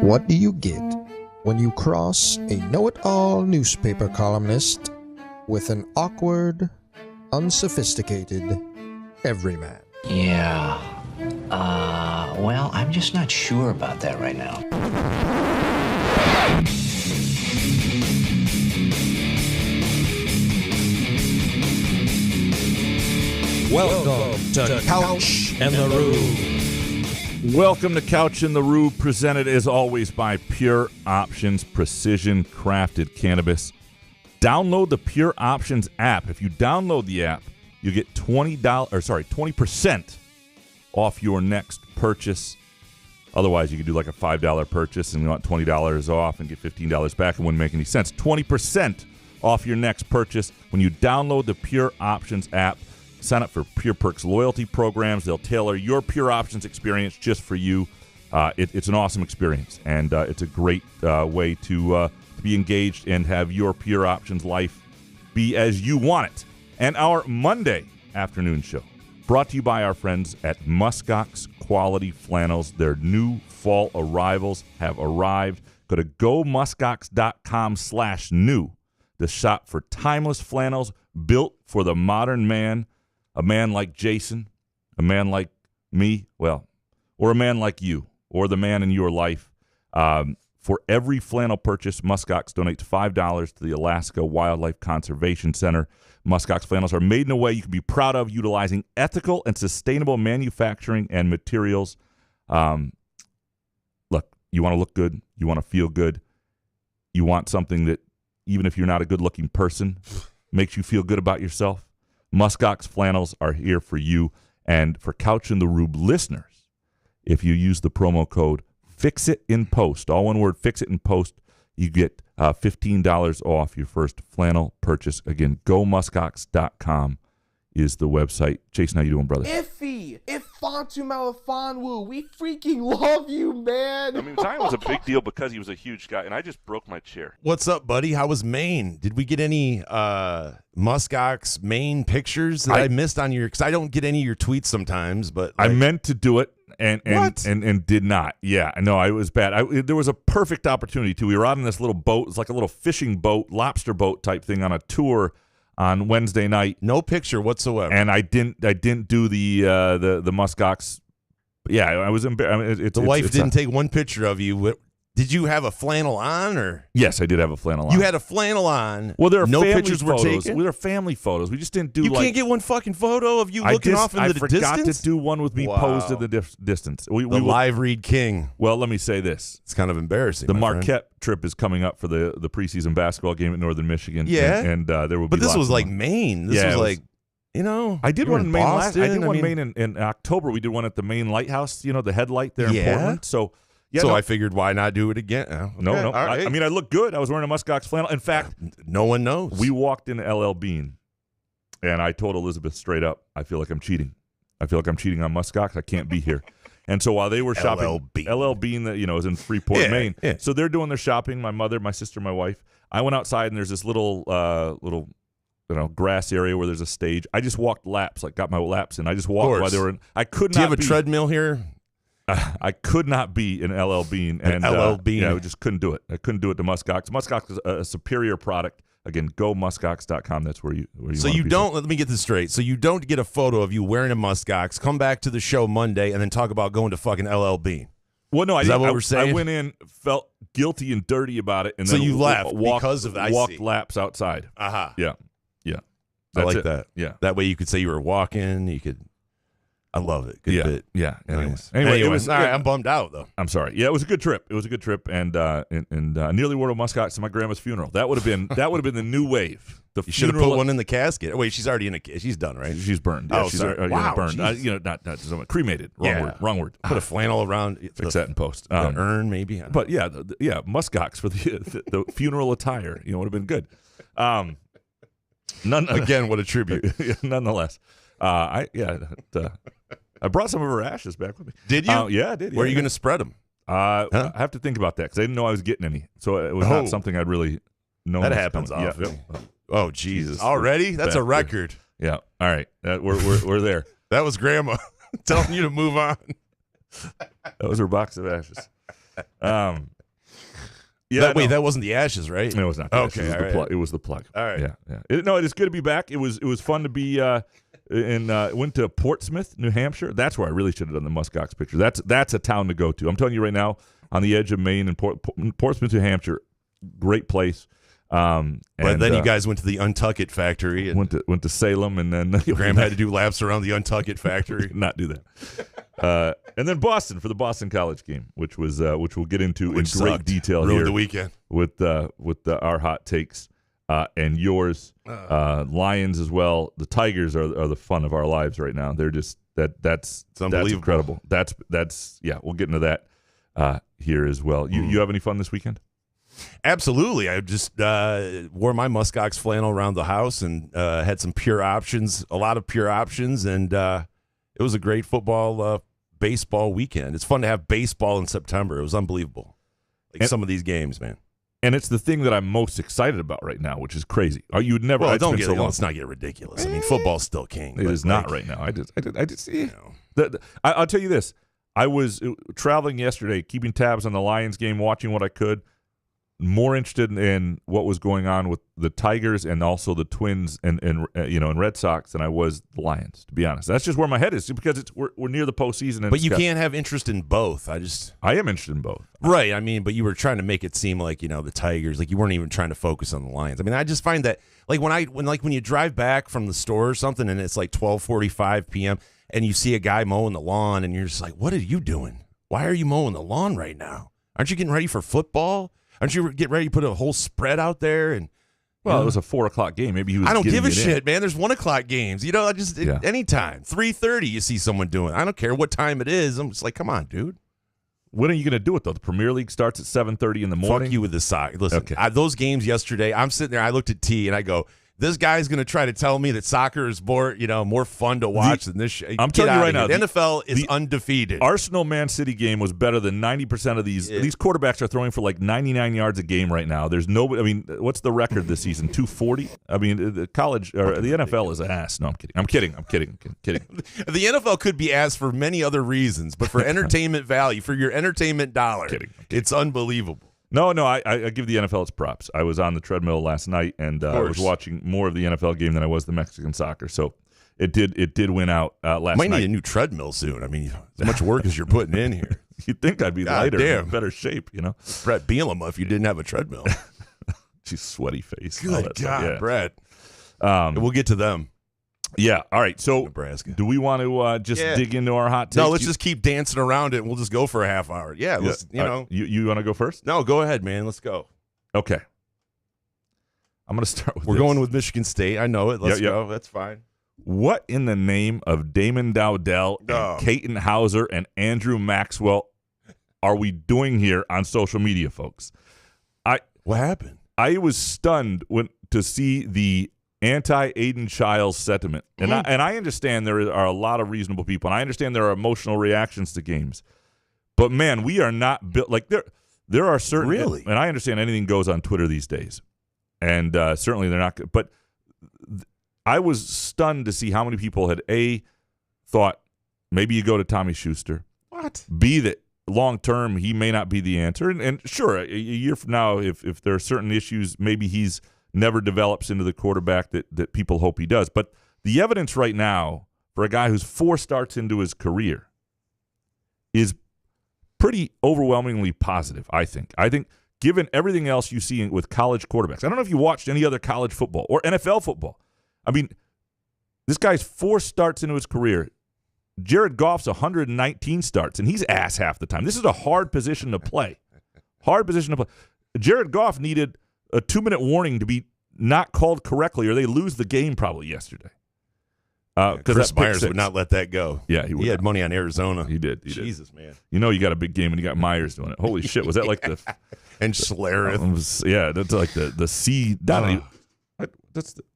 What do you get when you cross a know-it-all newspaper columnist with an awkward, unsophisticated everyman? Yeah. Well, I'm just not sure about that right now. Welcome to Couch and the Rube. Welcome to Couch and the Rube, presented as always by Pure Options, precision crafted cannabis. Download the Pure Options app. If you download the app, you get 20% off your next purchase. Otherwise, you could do like a $5 purchase and you want $20 off and get $15 back. It wouldn't make any sense. 20% off your next purchase when you download the Pure Options app. Sign up for Pure Perks loyalty programs. They'll tailor your Pure Options experience just for you. It's an awesome experience, and it's a great way to be engaged and have your Pure Options life be as you want it. And our Monday afternoon show, brought to you by our friends at Muskox Quality Flannels. Their new fall arrivals have arrived. Go to gomuskox.com/new to shop for timeless flannels built for the modern man. A man like Jason, a man like me, well, or a man like you, or the man in your life. For every flannel purchase, Muskox donates $5 to the Alaska Wildlife Conservation Center. Muskox flannels are made in a way you can be proud of, utilizing ethical and sustainable manufacturing and materials. Look, you want to look good, you want to feel good, you want something that, even if you're not a good-looking person, makes you feel good about yourself. Muskox flannels are here for you. And for Couch and the Rube listeners, if you use the promo code FIXITINPOST, all one word, FIXITINPOST, you get $15 off your first flannel purchase. Again, gomuskox.com is the website. Jason, how you doing, brother? Iffy! Ifantu Malafanwu! We freaking love you, man! I mean, Zion was a big deal because he was a huge guy, and I just broke my chair. What's up, buddy? How was Maine? Did we get any Muskox Maine pictures that I missed on your? Because I don't get any of your tweets sometimes, but I meant to do it and did not. Yeah, no, it was bad. There was a perfect opportunity too. We were out on this little boat. It's like a little fishing boat, lobster boat type thing on a tour on Wednesday night. No picture whatsoever. And I didn't do the Muskox. Yeah, I was embarrassed. The wife didn't take one picture of you. Did you have a flannel on, or? Yes, I did have a flannel on. You had a flannel on. Well, there are no pictures were taken. taken. There are family photos. We just didn't do. You can't get one fucking photo of you looking off into the distance. I forgot to do one with me posed in the distance. The live read king. Well, let me say this. It's kind of embarrassing. The Marquette trip is coming up for the preseason basketball game at Northern Michigan. Yeah, and there will be. But this was like Maine. This was like. You know, I did one in Maine last. I did one in Maine in October. We did one at the Maine Lighthouse. You know, the headlight there in Portland. So. Yeah, so I figured, why not do it again? Okay. No. I mean, I look good. I was wearing a Muskox flannel. In fact, no one knows. We walked into LL Bean, and I told Elizabeth straight up, I feel like I'm cheating. I feel like I'm cheating on Muskox. I can't be here. And so while they were shopping, LL Bean, that is in Freeport, Maine. Yeah. So they're doing their shopping. My mother, my sister, my wife. I went outside, and there's this little grass area where there's a stage. I just walked laps, got my laps in. I just walked while they were in. I could not. Do you have a treadmill here? I could not be in LL Bean. And LL Bean. Yeah, I just couldn't do it. I couldn't do it to Muskox. Muskox is a superior product. Again, gomuskox.com. That's where you So you don't, let me get this straight. So you don't get a photo of you wearing a Muskox, come back to the show Monday, and then talk about going to fucking LL Bean. Well, no, is that what we're saying? I went in, felt guilty and dirty about it, and then you left because of that. Walked laps outside. Yeah. That's I like it. that. Yeah. That way you could say you were walking. You could. I love it. Good bit. Yeah. Anyway, it was. All right, I'm bummed out though. I'm sorry. Yeah, it was a good trip. And nearly wore a Muskox to my grandma's funeral. That would have been the new wave. You should have put one in the casket. Wait, she's already in she's done, right? She's burned. Yeah, she's burned. Not cremated. Wrong word. Put a flannel around. Fix that in post. The urn, maybe. But Muskox for the funeral attire. Would have been good. Again, what a tribute. Nonetheless, I brought some of her ashes back with me. Did you? Yeah, I did. Where are you going to spread them? I have to think about that because I didn't know I was getting any, so it was not something I'd really known. That happens often. Yeah. Oh Jesus! Already? That's a record. Yeah. All right. We're there. That was Grandma telling you to move on. That was her box of ashes. Yeah, that wasn't the Ashes, right? No, it was not. Okay, It was the plug. All right. Yeah. It is good to be back. It was fun to be went to Portsmouth, New Hampshire. That's where I really should have done the muskox picture. That's a town to go to. I'm telling you right now, on the edge of Maine and Portsmouth, New Hampshire, great place. But then you guys went to the Untuck It factory. And went to Salem, and then Graham had to do laps around the Untuck It factory. Not do that. And then Boston for the Boston College game, which we'll get into in great detail Ruined here the weekend with our hot takes and yours. Lions as well. The Tigers are the fun of our lives right now. They're just that's incredible. That's we'll get into that here as well. You have any fun this weekend? Absolutely. I just wore my muskox flannel around the house and had some a lot of pure options, and it was a great baseball weekend. It's fun to have baseball in September. It was unbelievable. Some of these games, man. And it's the thing that I'm most excited about right now, which is crazy. You'd never. Well, let's not get ridiculous. I mean, football's still king. It is not right now. I just I'll tell you this. I was traveling yesterday, keeping tabs on the Lions game, watching what I could. More interested in what was going on with the Tigers and also the Twins and Red Sox than I was the Lions, to be honest. That's just where my head is, because we're near the postseason. But you can't have interest in both. I am interested in both. Right. I mean, but you were trying to make it seem like, the Tigers, like you weren't even trying to focus on the Lions. I mean, I just find that when you drive back from the store or something and it's like 12:45 p.m. and you see a guy mowing the lawn and you're just like, what are you doing? Why are you mowing the lawn right now? Aren't you getting ready for football? Aren't you getting ready to put a whole spread out there? And it was a 4:00 game. Maybe he was. I don't give a shit, man. There's 1:00 games. Anytime 3:30, you see someone doing. I don't care what time it is. I'm just like, come on, dude. When are you going to do it though? The Premier League starts at 7:30 in the morning. Fuck you with the soccer. Listen, okay. Those games yesterday. I'm sitting there. I looked at T and I go, this guy's going to try to tell me that soccer is more fun to watch than this shit. I'm telling you right now, the NFL is undefeated. Arsenal-Man City game was better than 90% of these. These quarterbacks are throwing for like 99 yards a game right now. There's nobody. I mean, what's the record this season? 240? I mean, the college or the NFL is ass. No, I'm kidding. The NFL could be ass for many other reasons, but for entertainment value, for your entertainment dollar, it's unbelievable. No, I give the NFL its props. I was on the treadmill last night, and I was watching more of the NFL game than I was the Mexican soccer. So it did win out last night. Might need a new treadmill soon. I mean, as much work as you're putting in here. You'd think I'd be lighter, in better shape, Brett Bielema if you didn't have a treadmill. She's sweaty face. Good God, Brett. We'll get to them. Yeah. All right. So, Nebraska. Do we want to just dig into our hot takes? No, let's just keep dancing around it, and we'll just go for a half hour. Yeah. Let's, You want to go first? No, go ahead, man. Let's go. Okay. I'm going to start with We're going with Michigan State. I know it. Let's go. That's fine. What in the name of Damon Dowdell and Caton Hauser and Andrew Maxwell are we doing here on social media, folks? What happened? I was stunned to see the anti-Aidan Chiles sentiment. And I understand there are a lot of reasonable people, and I understand there are emotional reactions to games. But, man, we are not built – like there are certain – Really? And I understand anything goes on Twitter these days. And certainly they're not – but I was stunned to see how many people had, A, thought maybe you go to Tommy Schuster. What? B, that long-term he may not be the answer. And sure, a year from now, if there are certain issues, maybe he's – never develops into the quarterback that people hope he does. But the evidence right now for a guy who's 4 starts into his career is pretty overwhelmingly positive, I think. I think given everything else you see with college quarterbacks, I don't know if you watched any other college football or NFL football. I mean, this guy's 4 starts into his career. Jared Goff's 119 starts, and he's ass half the time. This is a hard position to play. Jared Goff needed a 2-minute warning to be not called correctly, or they lose the game probably yesterday. Chris Myers would not let that go. Yeah, he had money on Arizona. He did. Jesus, man. You got a big game when you got Myers doing it. Holy shit, was that like the and Schlereth? Yeah, that's like the C.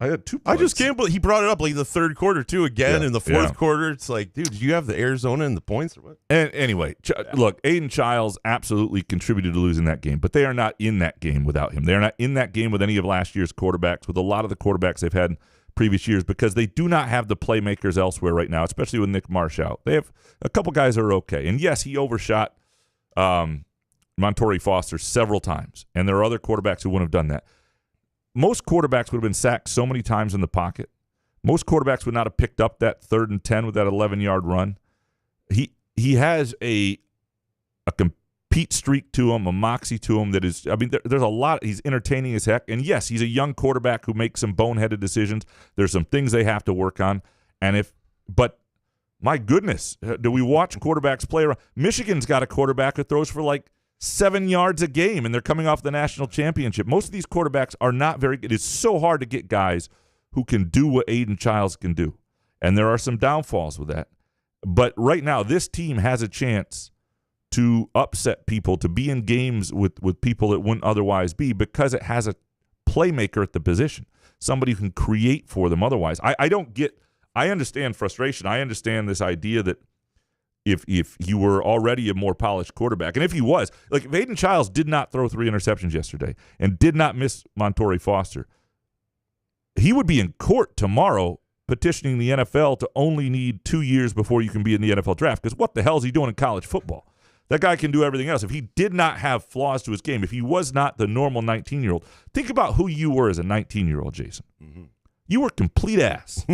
I had 2 points. I just can't believe he brought it up like the third quarter too again. In the fourth quarter, it's like, dude, did you have the Arizona in the points or what? And anyway, look, Aidan Chiles absolutely contributed to losing that game, but they are not in that game without him. They are not in that game with any of last year's quarterbacks, with a lot of the quarterbacks they've had in previous years, because they do not have the playmakers elsewhere right now, especially with Nick Marsh out. They have a couple guys that are okay. And yes, he overshot Montorie Foster several times, and there are other quarterbacks who wouldn't have done that. Most quarterbacks would have been sacked so many times in the pocket. Most quarterbacks would not have picked up that 3rd and 10 with that 11-yard run. He has a compete streak to him, a moxie to him that is, I mean, there's a lot. He's entertaining as heck. And yes, he's a young quarterback who makes some boneheaded decisions. There's some things they have to work on. But my goodness, do we watch quarterbacks play around? Michigan's got a quarterback who throws for like 7 yards a game, and they're coming off the national championship. Most of these quarterbacks are not very good. It's so hard to get guys who can do what Aidan Chiles can do. And there are some downfalls with that. But right now, this team has a chance to upset people, to be in games with people that wouldn't otherwise be, because it has a playmaker at the position, somebody who can create for them otherwise. I understand frustration. I understand this idea that if you were already a more polished quarterback, and if he was, like if Aidan Chiles did not throw 3 interceptions yesterday and did not miss Montorie Foster, he would be in court tomorrow petitioning the NFL to only need 2 years before you can be in the NFL draft, because what the hell is he doing in college football? That guy can do everything else. If he did not have flaws to his game, if he was not the normal 19-year-old, think about who you were as a 19-year-old, Jason. Mm-hmm. You were complete ass,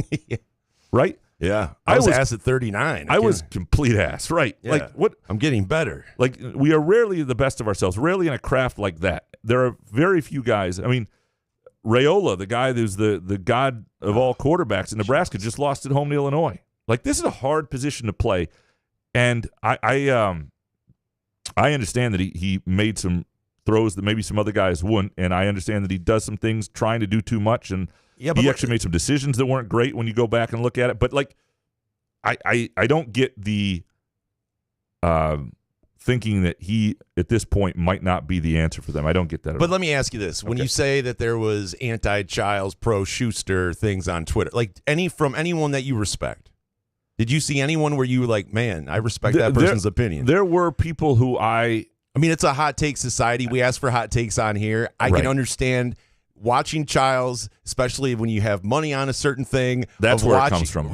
right? Yeah. I was ass at 39. I was complete ass, right? Yeah. Like what? I'm getting better. Like we are rarely the best of ourselves, rarely in a craft like that. There are very few guys. I mean, Raiola, the guy who's the god of all quarterbacks in Nebraska, just lost at home to Illinois. Like, this is a hard position to play, and I understand that he made some throws that maybe some other guys wouldn't, and I understand that he does some things trying to do too much, and he actually made some decisions that weren't great when you go back and look at it. But like, I don't get the thinking that he, at this point, might not be the answer for them. I don't get that at all. But let me ask you this. When you say that there was anti-Chiles, pro-Schuster things on Twitter, like from anyone that you respect, did you see anyone where you were like, man, I respect that person's opinion? There were people who I mean, it's a hot take society. We ask for hot takes on here. I can understand watching Chiles, especially when you have money on a certain thing. That's where it comes from.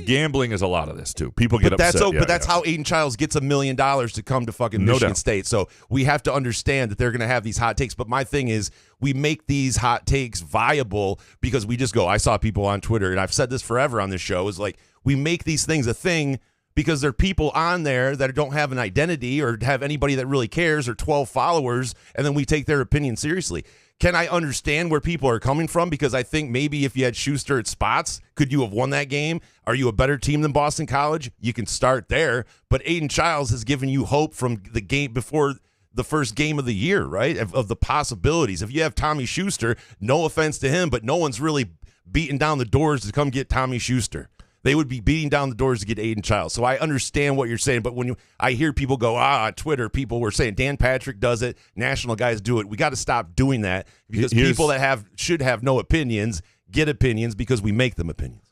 Gambling is a lot of this too. People get upset. But that's how Aidan Chiles gets $1 million to come to fucking Michigan State. So we have to understand that they're going to have these hot takes. But my thing is, we make these hot takes viable because we just go, I saw people on Twitter, and I've said this forever on this show, is like, we make these things a thing because there are people on there that don't have an identity or have anybody that really cares or 12 followers, and then we take their opinion seriously. Can I understand where people are coming from? Because I think maybe if you had Schuster at spots, could you have won that game? Are you a better team than Boston College? You can start there. But Aidan Chiles has given you hope from the game before the first game of the year, right? Of the possibilities. If you have Tommy Schuster, no offense to him, but no one's really beating down the doors to come get Tommy Schuster. They would be beating down the doors to get Aidan Chiles. So I understand what you're saying, but when I hear people go, on Twitter, people were saying Dan Patrick does it, national guys do it. We got to stop doing that because people that should have no opinions get opinions because we make them opinions.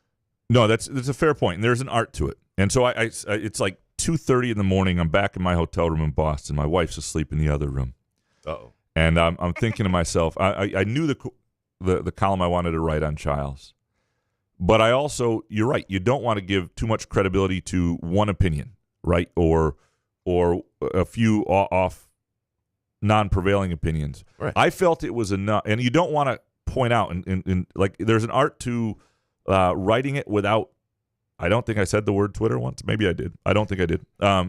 No, that's a fair point, and there's an art to it. And so it's like 2:30 in the morning. I'm back in my hotel room in Boston. My wife's asleep in the other room. Uh-oh. And I'm thinking to myself, I knew the column I wanted to write on Chiles. But I also, you're right, you don't want to give too much credibility to one opinion, right? Or a few off non-prevailing opinions. Right. I felt it was enough, and you don't want to point out, and like there's an art to writing it without, I don't think I said the word Twitter once. Maybe I did. I don't think I did.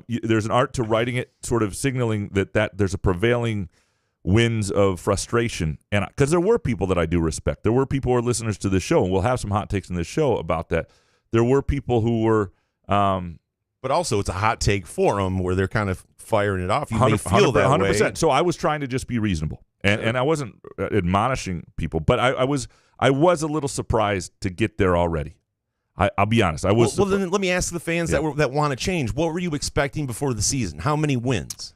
There's an art to writing it, sort of signaling that there's a prevailing winds of frustration, and because there were people that I do respect. There were people who are listeners to this show, and we'll have some hot takes in this show about that. There were people who were, but also it's a hot take forum where they're kind of firing it off. You may feel that 100%. Way. So I was trying to just be reasonable, and I wasn't admonishing people, but I was a little surprised to get there already. I'll be honest. I was. Well, then let me ask the fans that want to change. What were you expecting before the season? How many wins?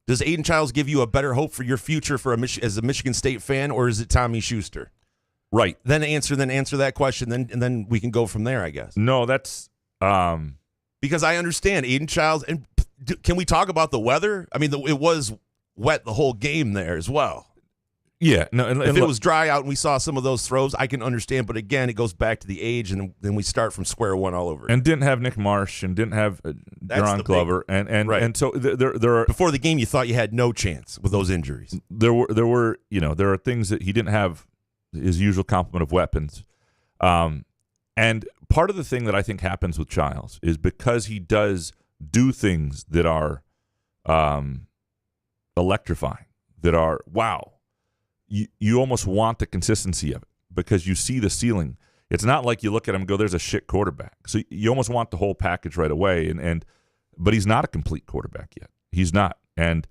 Does Aidan Chiles give you a better hope for your future as a Michigan State fan, or is it Tommy Schuster? Right. Then answer that question, and then we can go from there, I guess. No, that's because I understand Aidan Chiles. And can we talk about the weather? I mean, it was wet the whole game there as well. Yeah, no. And If it was dry out and we saw some of those throws, I can understand. But again, it goes back to the age, and then we start from square one all over. And didn't have Nick Marsh and didn't have Jaron Glover, and so there are before the game you thought you had no chance with those injuries. There were there are things that he didn't have his usual complement of weapons, and part of the thing that I think happens with Chiles is because he does do things that are electrifying, that are wow. You almost want the consistency of it because you see the ceiling. It's not like you look at him and go, there's a shit quarterback. So you almost want the whole package right away. But he's not a complete quarterback yet. He's not. And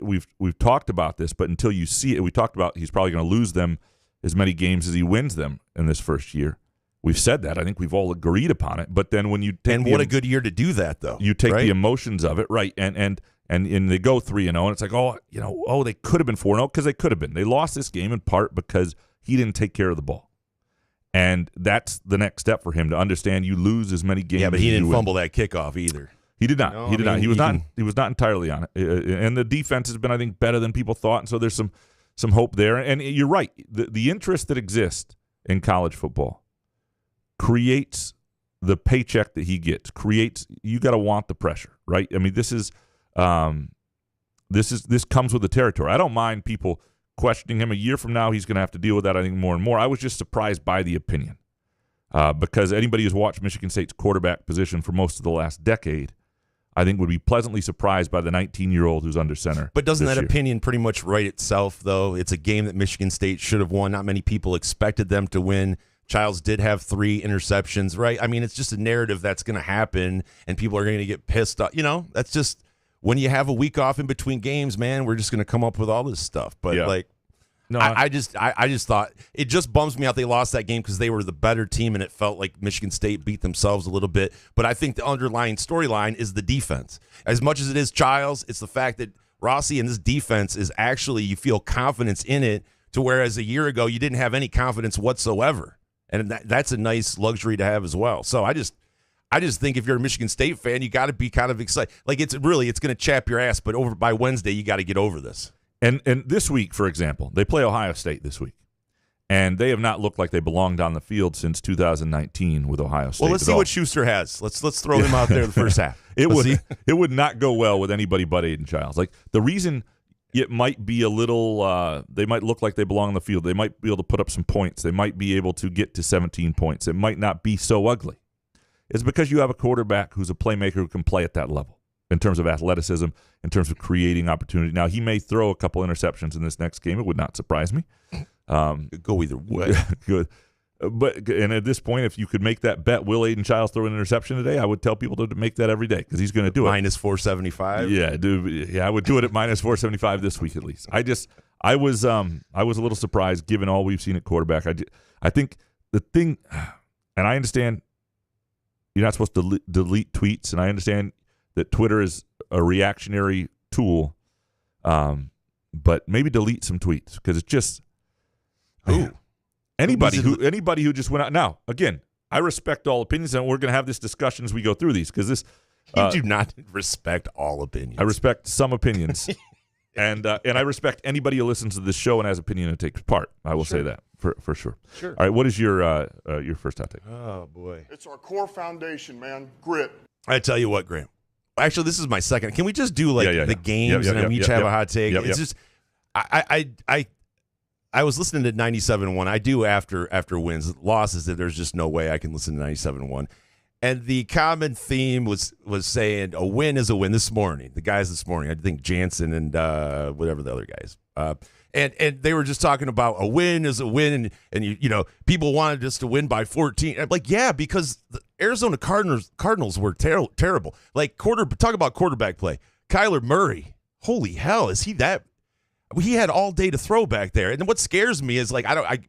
we've talked about this, but until you see it, we talked about he's probably going to lose them as many games as he wins them in this first year. We've said that. I think we've all agreed upon it. But then when you take what a good year to do that, though. You take the emotions of it, right? And they go 3-0, and it's like, they could have been 4-0 because they could have been. They lost this game in part because he didn't take care of the ball. And that's the next step for him to understand you lose as many games. Yeah, but he as didn't you fumble that kickoff either. He did not. He did not. He was not. can- He was not entirely on it. And the defense has been, I think, better than people thought. And so there's some hope there. And you're right. The interest that exists in college football creates the paycheck that he gets. You got to want the pressure, right? I mean, this comes with the territory. I don't mind people questioning him. A year from now, he's going to have to deal with that, I think, more and more. I was just surprised by the opinion because anybody who's watched Michigan State's quarterback position for most of the last decade, I think, would be pleasantly surprised by the 19-year-old who's under center. But doesn't that year. opinion pretty much write itself, though? It's a game that Michigan State should have won. Not many people expected them to win. Chiles did have 3 interceptions, right? I mean, it's just a narrative that's going to happen, and people are going to get pissed off. That's just when you have a week off in between games, man, we're just going to come up with all this stuff. But, I just thought it just bums me out they lost that game because they were the better team, and it felt like Michigan State beat themselves a little bit. But I think the underlying storyline is the defense. As much as it is Chiles, it's the fact that Rossi and this defense is actually, you feel confidence in it, to whereas a year ago you didn't have any confidence whatsoever. And that's a nice luxury to have as well. So I just think if you're a Michigan State fan, you got to be kind of excited. Like it's going to chap your ass, but by Wednesday you got to get over this. And this week, for example, they play Ohio State this week, and they have not looked like they belonged on the field since 2019 with Ohio State. Well, let's see what Schuster has. Let's throw him out there the first half. It would not go well with anybody but Aidan Chiles. Like the reason it might be a little, they might look like they belong on the field. They might be able to put up some points. They might be able to get to 17 points. It might not be so ugly. It's because you have a quarterback who's a playmaker who can play at that level in terms of athleticism, in terms of creating opportunity. Now, he may throw a couple interceptions in this next game. It would not surprise me. Go either way. Good. And at this point, if you could make that bet, will Aidan Chiles throw an interception today? I would tell people to make that every day because he's going to do it. Minus 475. Yeah, dude. Yeah, I would do it at minus 475 this week at least. I was a little surprised given all we've seen at quarterback. I think the thing, and I understand you're not supposed to delete tweets, and I understand that Twitter is a reactionary tool, but maybe delete some tweets because it's just anybody who just went out. Now, again, I respect all opinions, and we're going to have this discussion as we go through these because this. You do not respect all opinions. I respect some opinions, and I respect anybody who listens to this show and has opinion and takes part. I will say that for sure. Sure. All right, what is your first hot take? Oh boy, It's our core foundation, man. Grit. I tell you what, Graham. Actually, this is my second. Can we just do the games and then we each have a hot take? It's just I was listening to 97.1. I do after wins. Losses, that there's just no way I can listen to 97.1. And the common theme was saying a win is a win this morning. The guys this morning, I think Jansen and whatever the other guys. And they were just talking about a win is a win, and you people wanted us to win by 14. I'm like, yeah, because the Arizona Cardinals were terrible. Like talk about quarterback play. Kyler Murray, holy hell, is he that? He had all day to throw back there. And what scares me is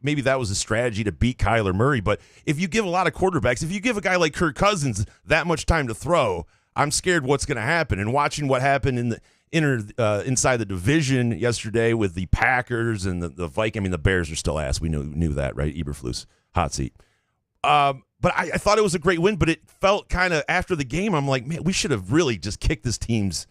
maybe that was a strategy to beat Kyler Murray. But if you give a lot of quarterbacks, if you give a guy like Kirk Cousins that much time to throw, I'm scared what's going to happen. And watching what happened in the inside the division yesterday with the Packers and the Vikings. I mean, the Bears are still ass. We knew that, right? Eberflus, hot seat. But I thought it was a great win, but it felt kind of after the game, I'm like, man, we should have really just kicked this team's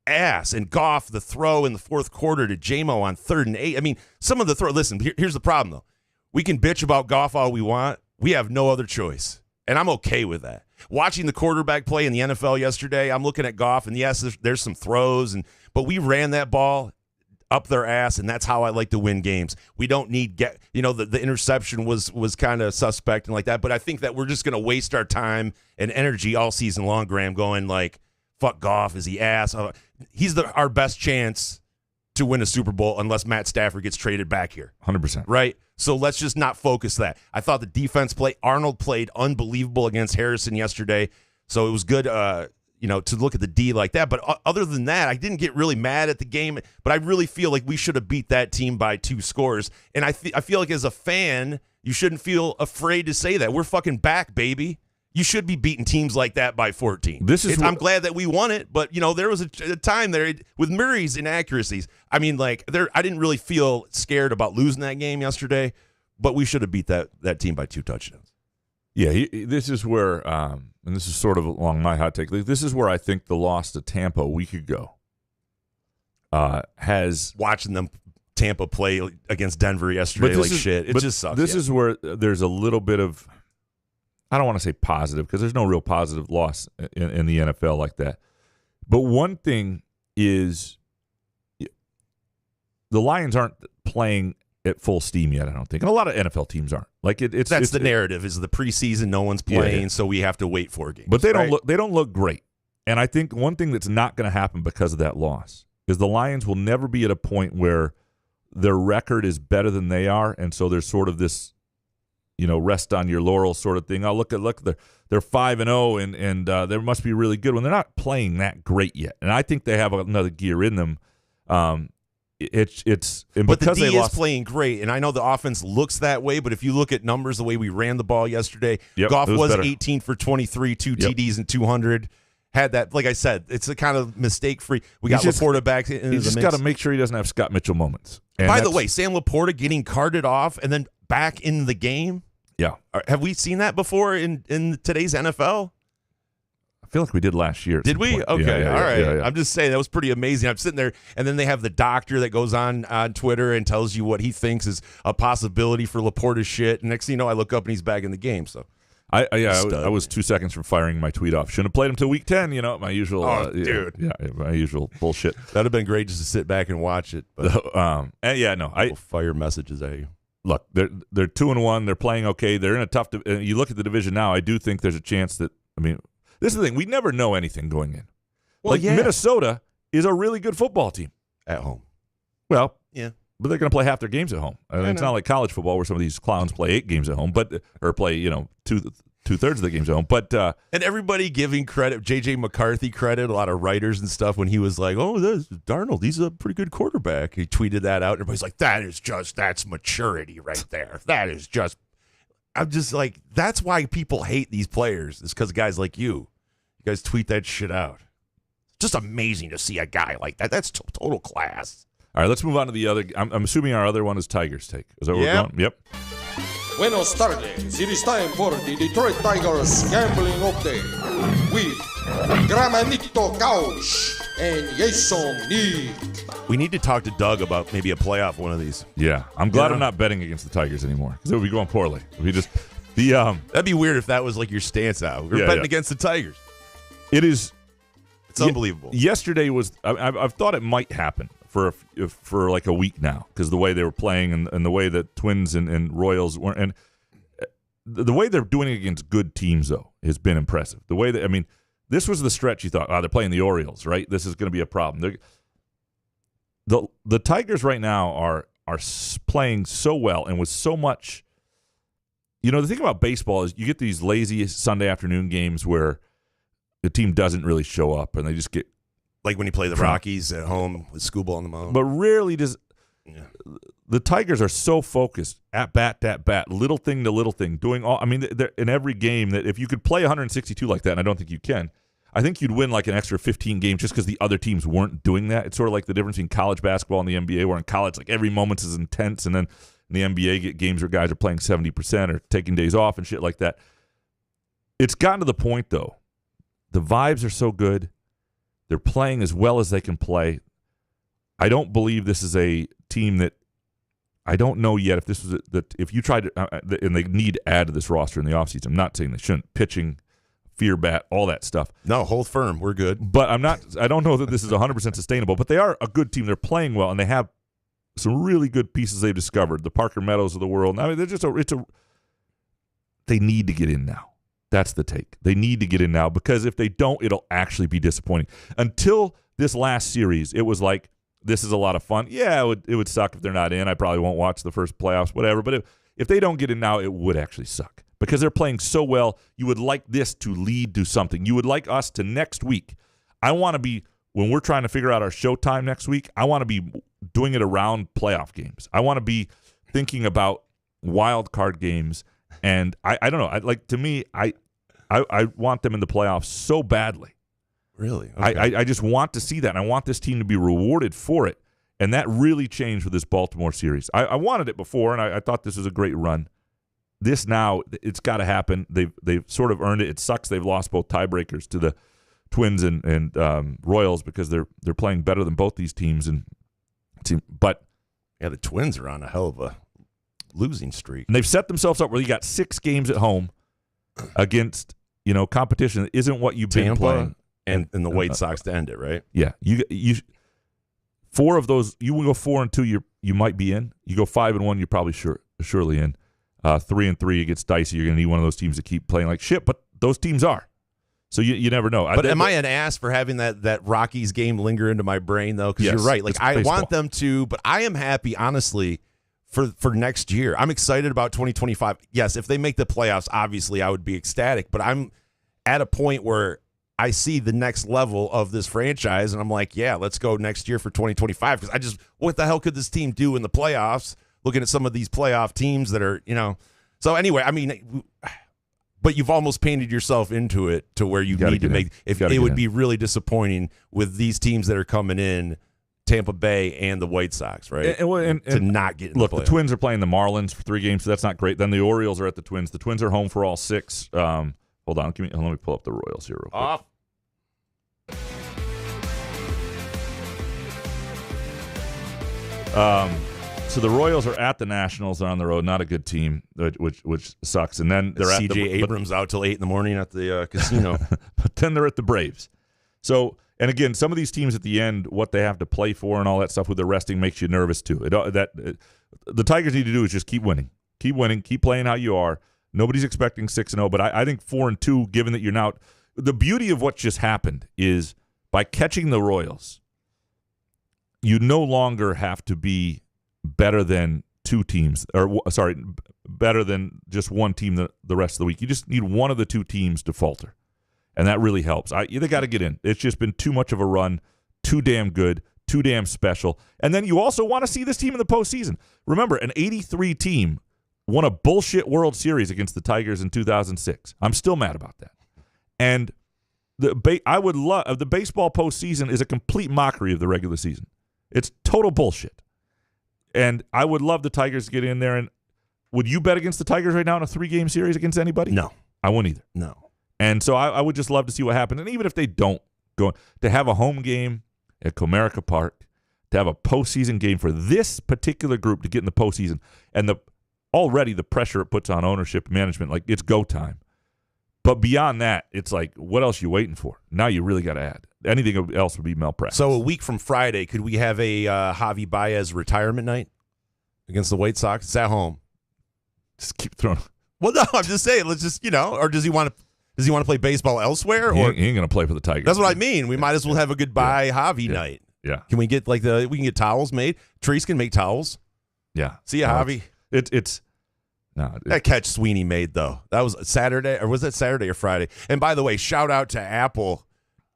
ass. And Goff, the throw in the fourth quarter to J-Mo on 3rd and 8. I mean, some of the throw. Listen, here's the problem, though. We can bitch about Goff all we want. We have no other choice. And I'm okay with that. Watching the quarterback play in the NFL yesterday, I'm looking at Goff, and yes, there's some throws, but we ran that ball up their ass, and that's how I like to win games. We don't need the interception was kind of suspect and like that, but I think that we're just going to waste our time and energy all season long, Graham, going like, fuck Goff, is he ass? He's our best chance to win a Super Bowl unless Matt Stafford gets traded back here. 100%. Right? So let's just not focus that. I thought the defense Arnold played unbelievable against Harrison yesterday, so it was good to look at the D like that. But other than that, I didn't get really mad at the game, but I really feel like we should have beat that team by 2 scores. And I feel like as a fan, you shouldn't feel afraid to say that. We're fucking back, baby. You should be beating teams like that by 14. I'm glad that we won it, but there was a time there with Murray's inaccuracies. I mean, I didn't really feel scared about losing that game yesterday, but we should have beat that team by 2 touchdowns. Yeah, this is where, and this is sort of along my hot take. This is where I think the loss to Tampa a week ago has watching them Tampa play against Denver yesterday shit. It just sucks. This is where there's a little bit of. I don't want to say positive because there's no real positive loss in the NFL like that. But one thing is the Lions aren't playing at full steam yet, I don't think. And a lot of NFL teams aren't. That's the narrative is the preseason, no one's playing, so we have to wait 4 games. But they don't look great. And I think one thing that's not going to happen because of that loss is the Lions will never be at a point where their record is better than they are, and so there's sort of this rest on your laurels sort of thing. Oh, look, they're 5-0, and they must be really good when they're not playing that great yet. And I think they have another gear in them. But the D is playing great, and I know the offense looks that way. But if you look at numbers, the way we ran the ball yesterday, Goff was 18 for 23, 2 TDs and 200. Had that, like I said, it's a kind of mistake-free. We got Laporta back into the mix. He's just got to make sure he doesn't have Scott Mitchell moments. And by the way, Sam Laporta getting carted off and then back in the game. Yeah. Have we seen that before in today's NFL? I feel like we did last year. Did we? Point. Okay. Yeah, all right. Yeah. I'm just saying that was pretty amazing. I'm sitting there, and then they have the doctor that goes on Twitter and tells you what he thinks is a possibility for Laporta's shit. And next thing you know, I look up and he's back in the game. So I was 2 seconds from firing my tweet off. Shouldn't have played him till week 10. My usual. Dude. Yeah, my usual bullshit. That'd have been great just to sit back and watch it. But I fire messages at you. Look, they're 2-1. They're playing okay. They're in a tough. You look at the division now. I do think there's a chance that. I mean, this is the thing. We never know anything going in. Well, Minnesota is a really good football team at home. Well, yeah, but they're going to play half their games at home. It's not like college football where some of these clowns play 8 games at home, or play 2/3 of the games at home. But and everybody giving credit, J.J. McCarthy credit, a lot of writers and stuff when he was like, "Oh, this Darnold, he's a pretty good quarterback." He tweeted that out, and everybody's like, "That's maturity right there. That is just." I'm just like, that's why people hate these players. Is because guys like you guys tweet that shit out. Just amazing to see a guy like that. That's total class. All right, let's move on to the other. I'm assuming our other one is Tigers take. Is that where we're going? Yep. Buenos tardes. It is time for the Detroit Tigers Gambling Update with Gramanito Couch and Jason Nick. We need to talk to Doug about maybe a playoff one of these. Yeah, I'm glad I'm not betting against the Tigers anymore because it would be going poorly. We just that'd be weird if that was like your stance out. We're betting against the Tigers. It is. It's unbelievable. Yesterday was. I've thought it might happen for like a week now because the way they were playing and the way that Twins and Royals were, and the way they're doing it against good teams though has been impressive. The way that this was the stretch you thought, they're playing the Orioles, right? This is going to be a problem. The Tigers right now are playing so well and with so much. The thing about baseball is you get these lazy Sunday afternoon games where the team doesn't really show up and they just get. Like when you play the Rockies at home with Skubal on the mound. But rarely does the Tigers are so focused at bat to bat, little thing to little thing, doing all. I mean, they're in every game that if you could play 162 like that, and I don't think you can, I think you'd win like an extra 15 games just because the other teams weren't doing that. It's sort of like the difference between college basketball and the NBA, where in college, like every moment is intense, and then in the NBA, get games where guys are playing 70% or taking days off and shit like that. It's gotten to the point, though, the vibes are so good. They're playing as well as they can play. I don't believe this is a team that I don't know yet if this was that if you tried to and they need to add to this roster in the offseason. I'm not saying they shouldn't. Pitching, fear bat, all that stuff. No, hold firm. We're good. But I don't know that this is 100% sustainable, but they are a good team. They're playing well, and they have some really good pieces they've discovered. The Parker Meadows of the world. I mean, they're just they need to get in now. That's the take. They need to get in now because if they don't, it'll actually be disappointing. Until this last series, it was like, this is a lot of fun. Yeah, it would suck if they're not in. I probably won't watch the first playoffs, whatever. But if they don't get in now, it would actually suck because they're playing so well. You would like this to lead to something. You would like us to next week. I want to be, when we're trying to figure out our showtime next week, I want to be doing it around playoff games. I want to be thinking about wild card games. And I don't know. To me, I want them in the playoffs so badly. Really? Okay. I just want to see that, and I want this team to be rewarded for it. And that really changed with this Baltimore series. I wanted it before, and I thought this was a great run. This now, it's got to happen. They've sort of earned it. It sucks they've lost both tiebreakers to the Twins and Royals because they're playing better than both these teams. But yeah, the Twins are on a hell of a losing streak. And they've set themselves up where you got 6 games at home against competition that isn't what you've been playing. And the White Sox to end it, right? Yeah, you 4 of those. You will go 4-2. You might be in. You go 5-1. You're probably surely in. 3-3. It gets dicey. You're going to need one of those teams to keep playing like shit. But those teams are. So you never know. But am I an ass for having that Rockies game linger into my brain though? Because you're right. Like I want them to, but I am happy honestly for next year. I'm excited about 2025. Yes, if they make the playoffs, obviously I would be ecstatic. But I'm at a point where I see the next level of this franchise, and I'm like, yeah, let's go next year for 2025. Because what the hell could this team do in the playoffs? Looking at some of these playoff teams that are, So anyway, I mean, but you've almost painted yourself into it to where you need to make. If it would be really disappointing with these teams that are coming in, Tampa Bay and the White Sox, right? And to not get in look, the playoffs. The Twins are playing the Marlins for 3 games, so that's not great. Then the Orioles are at the Twins. The Twins are home for all 6. Hold on, let me pull up the Royals here real quick. Off. So the Royals are at the Nationals. They're on the road. Not a good team, which sucks. And then they're at C.J. Abrams out till 8 a.m. at the casino. But then they're at the Braves. So, and again, some of these teams at the end, what they have to play for and all that stuff with the resting makes you nervous too. The Tigers need to do is just keep winning, keep playing how you are. Nobody's expecting 6-0, but I think 4-2, given that you're now – the beauty of what just happened is by catching the Royals, you no longer have to be better than 2 teams – or, sorry, better than just one team the rest of the week. You just need one of the 2 teams to falter, and that really helps. They got to get in. It's just been too much of a run, too damn good, too damn special. And then you also want to see this team in the postseason. Remember, an 83 team – won a bullshit World Series against the Tigers in 2006. I'm still mad about that. And I would love the baseball postseason is a complete mockery of the regular season. It's total bullshit. And I would love the Tigers to get in there. And would you bet against the Tigers right now in a 3-game series against anybody? No, I won't either. No. And so I would just love to see what happens. And even if they don't go to have a home game at Comerica Park, to have a postseason game for this particular group to get in the postseason, and already the pressure it puts on ownership management, like it's go time. But beyond that, it's like, what else are you waiting for? Now you really got to add. Anything else would be malpractice. So a week from Friday, could we have a Javi Baez retirement night against the White Sox? It's at home. Just keep throwing. Well, no, I'm just saying. Let's just, or does he want to play baseball elsewhere? Or he ain't going to play for the Tigers. That's what I mean. We might as well have a goodbye Javi night. Yeah. Can we get we can get towels made? Trees can make towels. Yeah. See ya, Javi. That catch Sweeney made, though. That was Saturday, or was that Saturday or Friday? And by the way, shout out to Apple.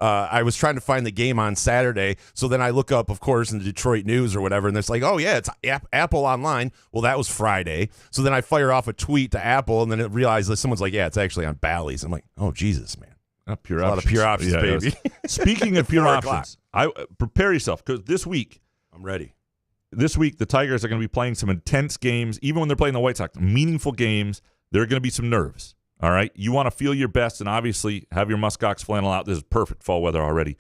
I was trying to find the game on Saturday, so then I look up, of course, in the Detroit News or whatever, and it's like, oh, yeah, it's Apple Online. Well, that was Friday. So then I fire off a tweet to Apple, and then it realized that someone's like, yeah, it's actually on Bally's. I'm like, oh, Jesus, man. A lot of pure options, baby. Speaking of pure options, prepare yourself, because this week, I'm ready. This week, the Tigers are going to be playing some intense games, even when they're playing the White Sox, meaningful games. There are going to be some nerves, all right? You want to feel your best and obviously have your muskox flannel out. This is perfect fall weather already.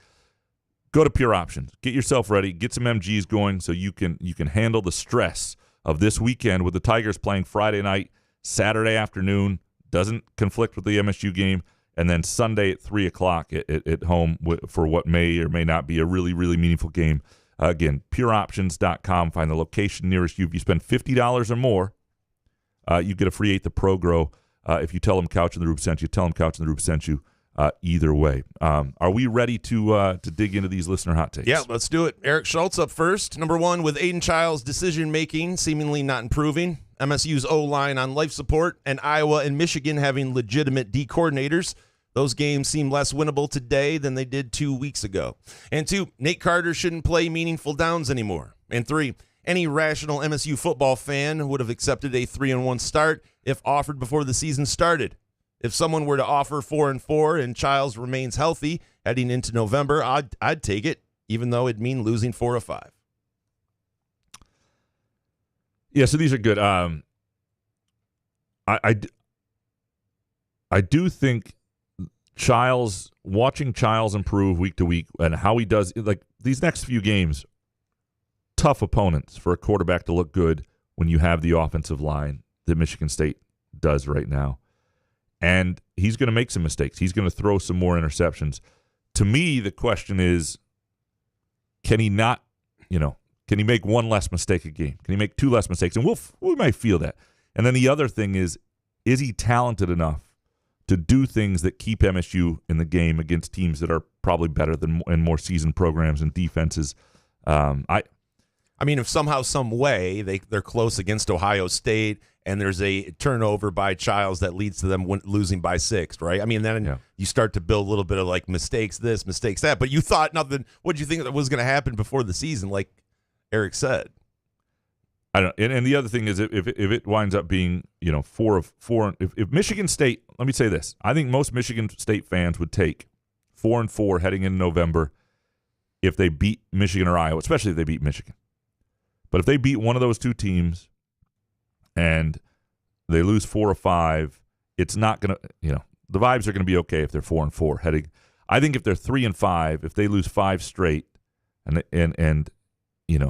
Go to Pure Options. Get yourself ready. Get some MGs going so you can handle the stress of this weekend with the Tigers playing Friday night, Saturday afternoon. Doesn't conflict with the MSU game. And then Sunday at 3 o'clock at home for what may or may not be a really, really meaningful game. Again, pureoptions.com. Find the location nearest you. If you spend $50 or more, you get a free 8th of Pro Grow. If you tell them Couch and the Roof sent you, tell them Couch and the Roof sent you. Either way. Are we ready to dig into these listener hot takes? Yeah, let's do it. Eric Schultz up first. Number 1, with Aidan Chiles' decision-making seemingly not improving, MSU's O-line on life support, and Iowa and Michigan having legitimate D coordinators. Those games seem less winnable today than they did 2 weeks ago. And 2, Nate Carter shouldn't play meaningful downs anymore. And 3, any rational MSU football fan would have accepted a 3-1 start if offered before the season started. If someone were to offer 4-4 and Chiles remains healthy heading into November, I'd take it, even though it'd mean losing 4 or 5. Yeah, so these are good. I do think watching Chiles improve week to week and how he does, like these next few games, tough opponents for a quarterback to look good when you have the offensive line that Michigan State does right now. And he's going to make some mistakes. He's going to throw some more interceptions. To me, the question is, can he not, can he make one less mistake a game? Can he make 2 less mistakes? And we might feel that. And then the other thing is he talented enough to do things that keep MSU in the game against teams that are probably better than and more seasoned programs and defenses? I mean, if somehow, some way, they're close against Ohio State and there's a turnover by Chiles that leads to them losing by 6, right? I mean, then you start to build a little bit of like mistakes this, mistakes that. But you thought nothing. What did you think that was going to happen before the season, like Eric said? I don't. And the other thing is, if it winds up being 4 of 4, if Michigan State, let me say this: I think most Michigan State fans would take 4-4 heading into November if they beat Michigan or Iowa, especially if they beat Michigan. But if they beat one of those two teams and they lose 4 or 5, it's not going to, the vibes are going to be okay if they're 4-4 heading. I think if they're 3-5, if they lose 5 straight, and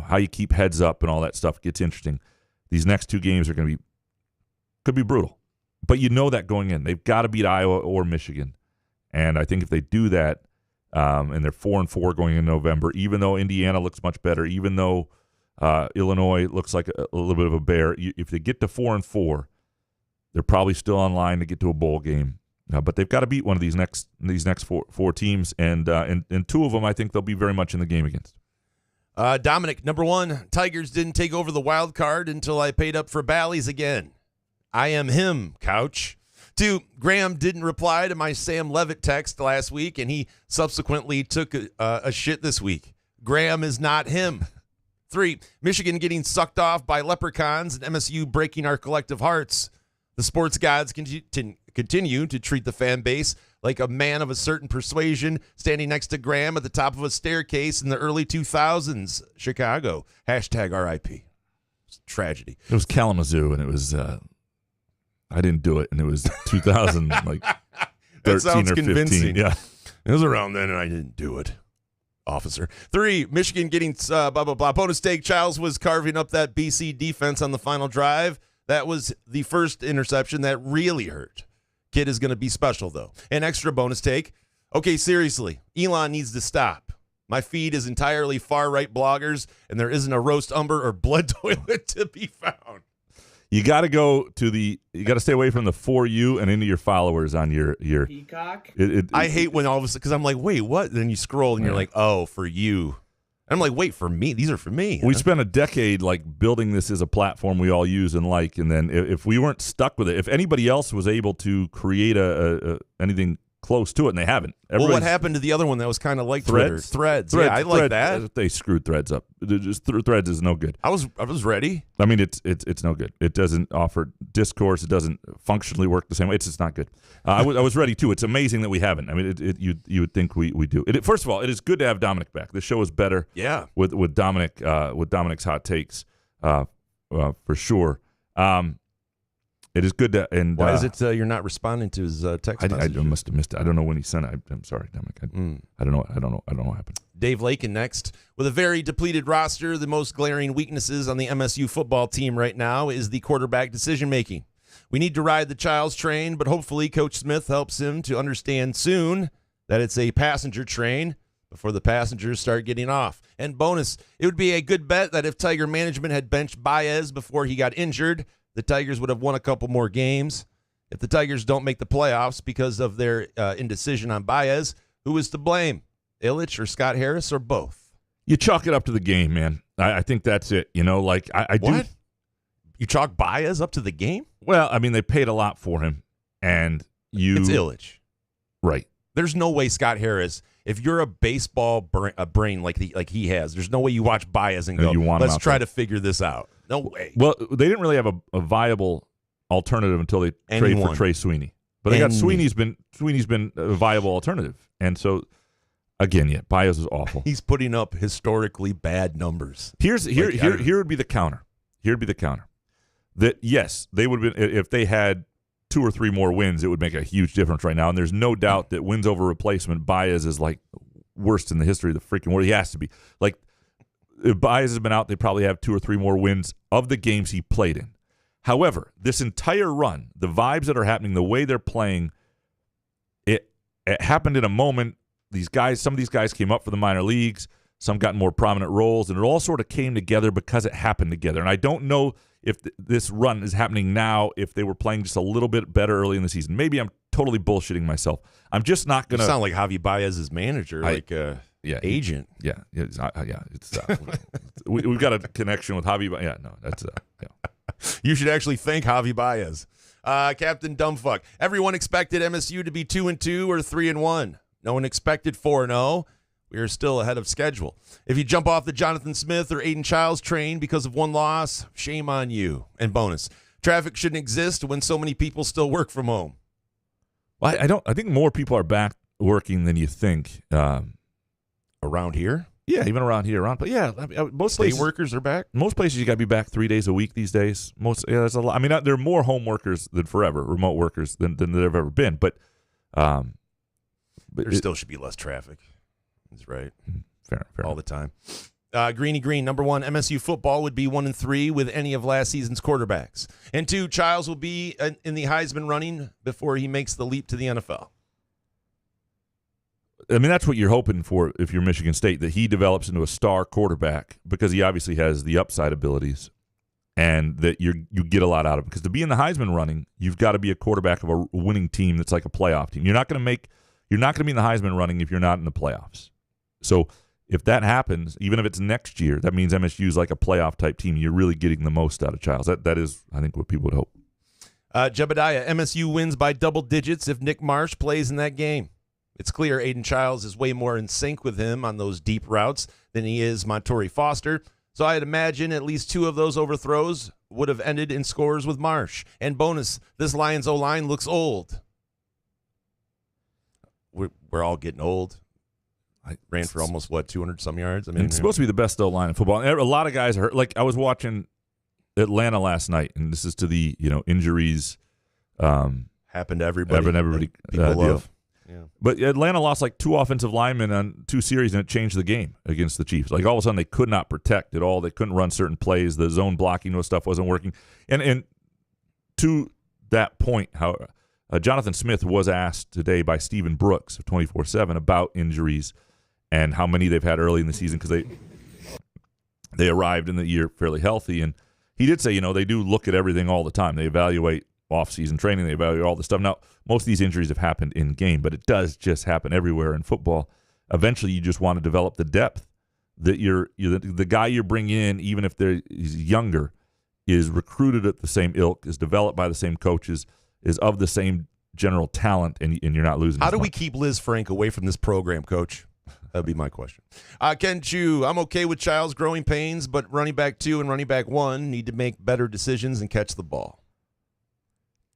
how you keep heads up and all that stuff gets interesting. These next 2 games could be brutal, but that going in, they've got to beat Iowa or Michigan, and I think if they do that, and they're 4-4 going in November, even though Indiana looks much better, even though Illinois looks like a little bit of a bear. If they get to 4-4, they're probably still on line to get to a bowl game. But they've got to beat one of these next four teams, and 2 of them I think they'll be very much in the game against. Dominic, number 1, Tigers didn't take over the wild card until I paid up for Bally's again. I am him, Couch. 2, Graham didn't reply to my Sam Levitt text last week, and he subsequently took a shit this week. Graham is not him. 3, Michigan getting sucked off by leprechauns and MSU breaking our collective hearts. The sports gods continue to treat the fan base like a man of a certain persuasion standing next to Graham at the top of a staircase in the early 2000s, Chicago. #RIP. It's a tragedy. It was Kalamazoo, and it was I didn't do it, and it was 2000, like 13 or 15. Convincing. Yeah, it was around then, and I didn't do it. Officer. 3, Michigan getting blah, blah, blah. Bonus take, Chiles was carving up that BC defense on the final drive. That was the first interception that really hurt. Kid is going to be special, though. An extra bonus take. Okay, seriously, Elon needs to stop. My feed is entirely far-right bloggers, and there isn't a roast umber or blood toilet to be found. You got to stay away from the For You and into your followers on your Peacock. I hate when all of a sudden, because I'm like, wait, what? Then you scroll and you're like, oh, for you. And I'm like, wait, for me? These are for me. We spent a decade building this as a platform we all use and like, and then if we weren't stuck with it, if anybody else was able to create anything close to it, and they haven't. Well, what happened to the other one that was kind of like Threads? Threads. Yeah, I like that. They screwed Threads up. Threads is no good. I was ready. I mean, it's no good. It doesn't offer discourse. It doesn't functionally work the same way. It's just not good. I was ready too. It's amazing that we haven't. I mean, you would think we do. First of all, it is good to have Dominic back. This show is better. Yeah. With Dominic with Dominic's hot takes, for sure. It is good to. And why is it you're not responding to his text messages? I must have missed it. I don't know when he sent it. I'm sorry, Dominic. I don't know. I don't know what happened. Dave Lakin next. With a very depleted roster, the most glaring weaknesses on the MSU football team right now is the quarterback decision-making. We need to ride the Chiles train, but hopefully Coach Smith helps him to understand soon that it's a passenger train before the passengers start getting off. And bonus, it would be a good bet that if Tiger management had benched Baez before he got injured, the Tigers would have won a couple more games. If the Tigers don't make the playoffs because of their indecision on Baez, who is to blame? Ilitch or Scott Harris or both? You chalk it up to the game, man. I think that's it. You know, like I do. What? You chalk Baez up to the game? Well, I mean, they paid a lot for him, and It's Ilitch. Right. There's no way Scott Harris, if you're a baseball brain like he has, there's no way you watch Baez and go, let's try to figure this out. No way. Well, they didn't really have a viable alternative until they traded for Trey Sweeney. But they got Sweeney's been a viable alternative. And so, again, yeah, Baez is awful. He's putting up historically bad numbers. Here would be the counter. Here'd be the counter. That, yes, they would have been, if they had 2 or 3 more wins, it would make a huge difference right now. And there's no doubt that wins over replacement, Baez is like worst in the history of the freaking world. He has to be. Like, if Baez has been out, they probably have 2 or 3 more wins of the games he played in. However, this entire run, the vibes that are happening, the way they're playing, it happened in a moment. Some of these guys came up for the minor leagues. Some got more prominent roles, and it all sort of came together because it happened together. And I don't know if this run is happening now, if they were playing just a little bit better early in the season. Maybe I'm totally bullshitting myself. I'm just not going to sound like Javi Baez's manager, agent. We've got a connection with Javi. Yeah, no, that's yeah. You should actually thank Javi Baez. Captain Dumbfuck. Everyone expected MSU to be 2-2 or 3-1. No one expected 4-0. We are still ahead of schedule. If you jump off the Jonathan Smith or Aidan Chiles train because of one loss, shame on you. And bonus, traffic shouldn't exist when so many people still work from home. Well, I think more people are back working than you think. Around here? Yeah, even around here. But yeah, most state places, workers are back. Most places you got to be back 3 days a week these days. There's a lot. I mean, there are more home workers than forever, remote workers than there have ever been. But there still should be less traffic. That's right. Fair. All the time. Greeny Green, number 1, MSU football would be 1-3 with any of last season's quarterbacks. And 2, Chiles will be in the Heisman running before he makes the leap to the NFL. I mean, that's what you're hoping for if you're Michigan State, that he develops into a star quarterback because he obviously has the upside abilities, and that you get a lot out of him. Because to be in the Heisman running, you've got to be a quarterback of a winning team that's like a playoff team. You're not going to be in the Heisman running if you're not in the playoffs. So if that happens, even if it's next year, that means MSU's like a playoff type team. You're really getting the most out of Chiles. That is, I think, what people would hope. Jebediah, MSU wins by double digits if Nick Marsh plays in that game. It's clear Aidan Chiles is way more in sync with him on those deep routes than he is Montori Foster. So I'd imagine at least 2 of those overthrows would have ended in scores with Marsh. And bonus, this Lions O-line looks old. We're all getting old. I ran for almost, 200-some yards? I mean, it's supposed to be the best O-line in football. And a lot of guys are hurt. Like, I was watching Atlanta last night, and this is to the injuries. Happened to everybody. People love. Yeah. But Atlanta lost like 2 offensive linemen on 2 series, and it changed the game against the Chiefs. Like, all of a sudden, they could not protect at all. They couldn't run certain plays. The zone blocking stuff wasn't working. And to that point, how Jonathan Smith was asked today by Stephen Brooks of 24/7 about injuries and how many they've had early in the season, because they arrived in the year fairly healthy. And he did say, they do look at everything all the time. They evaluate off-season training. They evaluate all the stuff. Now, most of these injuries have happened in game, but it does just happen everywhere in football. Eventually, you just want to develop the depth that the guy you're bringing in, even if he's younger, is recruited at the same ilk, is developed by the same coaches, is of the same general talent, and you're not losing. How do we keep Liz Frank away from this program, Coach? That'd be my question. Ken Chu, I'm okay with Chiles' growing pains, but running back 2 and running back 1 need to make better decisions and catch the ball.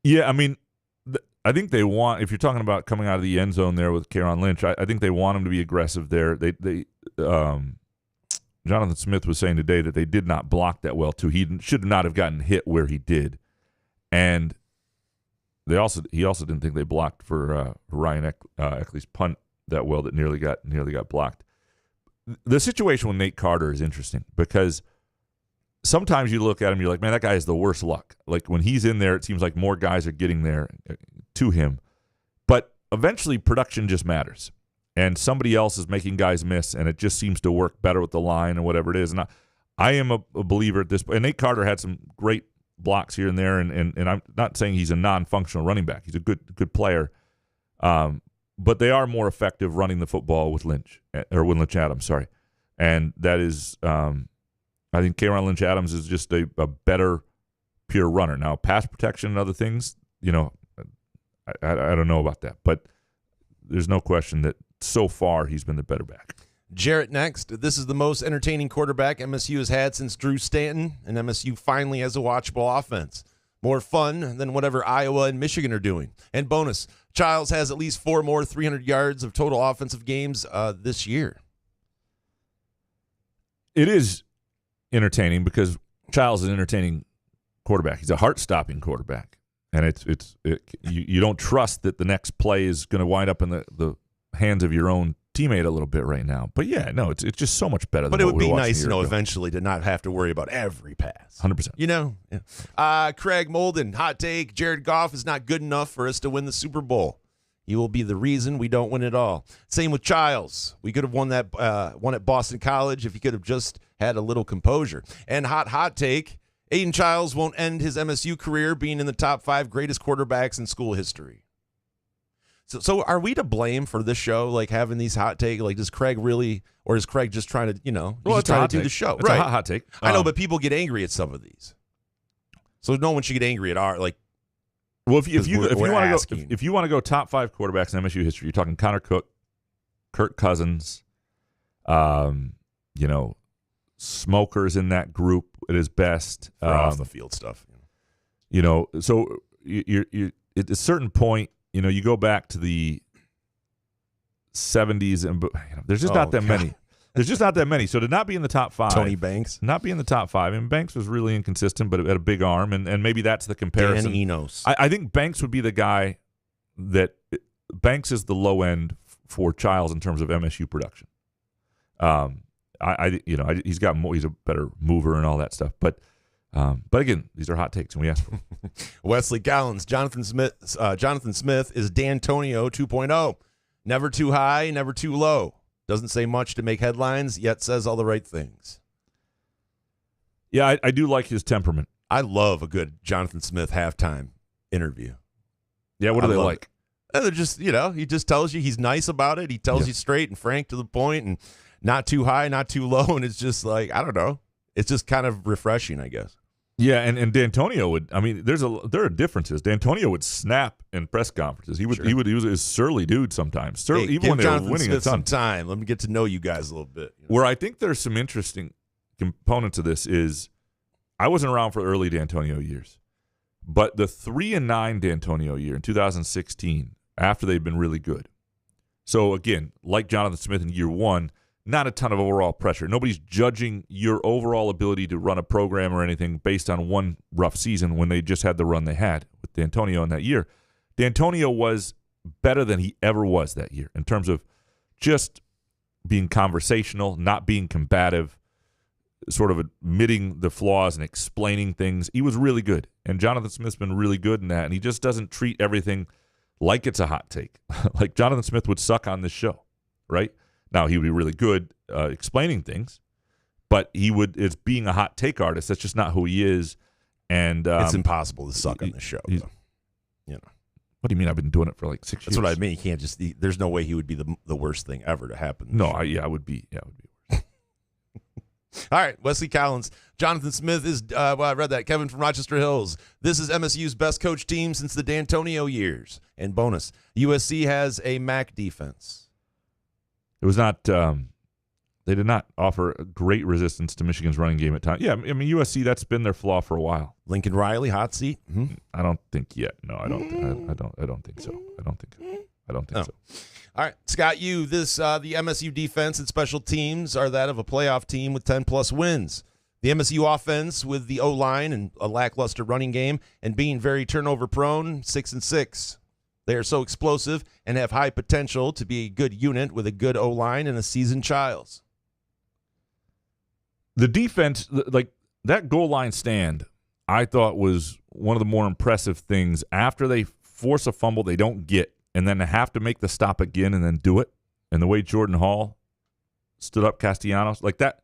Yeah, I mean, I think they want, if you're talking about coming out of the end zone there with Karen Lynch, I think they want him to be aggressive there. Jonathan Smith was saying today that they did not block that well, too. He should not have gotten hit where he did. And he also didn't think they blocked for Ryan Eckley's punt that well that nearly got blocked. The situation with Nate Carter is interesting because sometimes you look at him, you're like, man, that guy has the worst luck. Like when he's in there, it seems like more guys are getting there to him. But eventually production just matters. And somebody else is making guys miss, and it just seems to work better with the line and whatever it is. And I am a believer at this point. And Nate Carter had some great blocks here and there, and I'm not saying he's a non-functional running back. He's a good player. But they are more effective running the football with Lynch Adams, sorry. And that is, I think K'Ron Lynch Adams is just a better pure runner. Now, pass protection and other things, I don't know about that. But there's no question that so far he's been the better back. Jarrett next. This is the most entertaining quarterback MSU has had since Drew Stanton, and MSU finally has a watchable offense. More fun than whatever Iowa and Michigan are doing. And bonus, Chiles has at least 4 more 300 yards of total offensive games this year. It is entertaining because Chiles is an entertaining quarterback. He's a heart-stopping quarterback. And you don't trust that the next play is going to wind up in the hands of your own teammate a little bit right now. But yeah, no, it's just so much better. But it would be nice, eventually to not have to worry about every pass. 100%. Yeah. Craig Molden, hot take: Jared Goff is not good enough for us to win the Super Bowl. He will be the reason we don't win it all. Same with Chiles. We could have won at Boston College if he could have just had a little composure. And hot take: Aidan Chiles won't end his MSU career being in the top 5 greatest quarterbacks in school history. So are we to blame for this show, like having these hot takes? Like, does Craig really, or is Craig just trying to, well, trying to do the show? It's a hot take. I know, but people get angry at some of these. So no one should get angry at our, like. Well, if you want to go top 5 quarterbacks in MSU history, you're talking Connor Cook, Kirk Cousins, Smokers in that group at his best. For off the field stuff. So you're at a certain point, you go back to the 70s, and there's just not that many. There's just not that many. So to not be in the top 5. Tony Banks. Not be in the top 5. And Banks was really inconsistent, but had a big arm, and maybe that's the comparison. Dan Enos. I think Banks would be the guy that – Banks is the low end for Chiles in terms of MSU production. He's got more. He's a better mover and all that stuff. But again, these are hot takes, and we ask for them. Wesley Gallons, Jonathan Smith is D'Antonio 2.0. Never too high, never too low. Doesn't say much to make headlines, yet says all the right things. Yeah, I do like his temperament. I love a good Jonathan Smith halftime interview. Yeah, what do they like? They're just, he just tells you he's nice about it. He tells you straight and frank to the point, and not too high, not too low, and it's just like, I don't know. It's just kind of refreshing, I guess. Yeah, and D'Antonio would. I mean, there are differences. D'Antonio would snap in press conferences. He was a surly dude sometimes. Even when they were winning a ton. Some time. Let me get to know you guys a little bit. Where I think there's some interesting components of this is, I wasn't around for early D'Antonio years, but the 3-9 D'Antonio year in 2016, after they'd been really good. So again, like Jonathan Smith in year 1. Not a ton of overall pressure. Nobody's judging your overall ability to run a program or anything based on one rough season when they just had the run they had with D'Antonio in that year. D'Antonio was better than he ever was that year in terms of just being conversational, not being combative, sort of admitting the flaws and explaining things. He was really good, and Jonathan Smith's been really good in that, and he just doesn't treat everything like it's a hot take. Like Jonathan Smith would suck on this show, right? Now, he would be really good explaining things, but it's being a hot take artist. That's just not who he is. And it's impossible to suck on this show. What do you mean? I've been doing it for like 6 years. That's what I mean. He can't just. There's no way he would be the worst thing ever to happen. No, I would be. Yeah, it would be worse. All right, Wesley Collins. Jonathan Smith is. I read that. Kevin from Rochester Hills. This is MSU's best coach team since the D'Antonio years. And bonus: USC has a MAC defense. It was not. They did not offer great resistance to Michigan's running game at times. Yeah, I mean USC. That's been their flaw for a while. Lincoln Riley, hot seat. Mm-hmm. I don't think yet. No, I don't. I don't think so. I don't think so. All right, Scott. The MSU defense and special teams are that of a playoff team with 10+ wins. The MSU offense with the O-line and a lackluster running game and being very turnover prone, 6-6. They are so explosive and have high potential to be a good unit with a good O-line and a seasoned Chiles. The defense, like that goal line stand, I thought was one of the more impressive things. After they force a fumble they don't get, and then have to make the stop again and then do it, and the way Jordan Hall stood up Castellanos like that,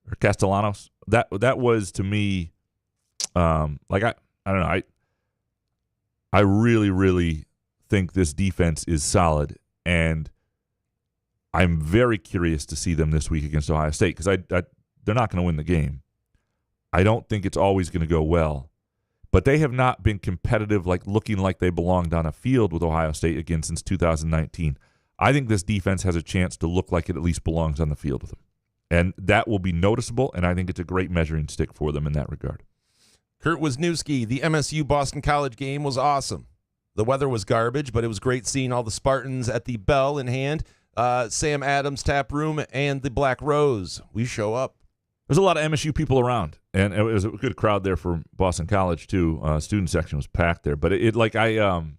or Castellanos, that was to me, like I don't know, I really think this defense is solid, and I'm very curious to see them this week against Ohio State because they're not going to win the game. I don't think it's always going to go well, but they have not been competitive, like looking like they belonged on a field with Ohio State again since 2019. I think this defense has a chance to look like it at least belongs on the field with them, and that will be noticeable, and I think it's a great measuring stick for them in that regard. Kurt Wisniewski, the MSU Boston College game was awesome. The weather was garbage, but it was great seeing all the Spartans at the Bell in hand, Sam Adams Tap Room, and the Black Rose. We show up. There's a lot of MSU people around, and it was a good crowd there for Boston College too. Student section was packed there, but and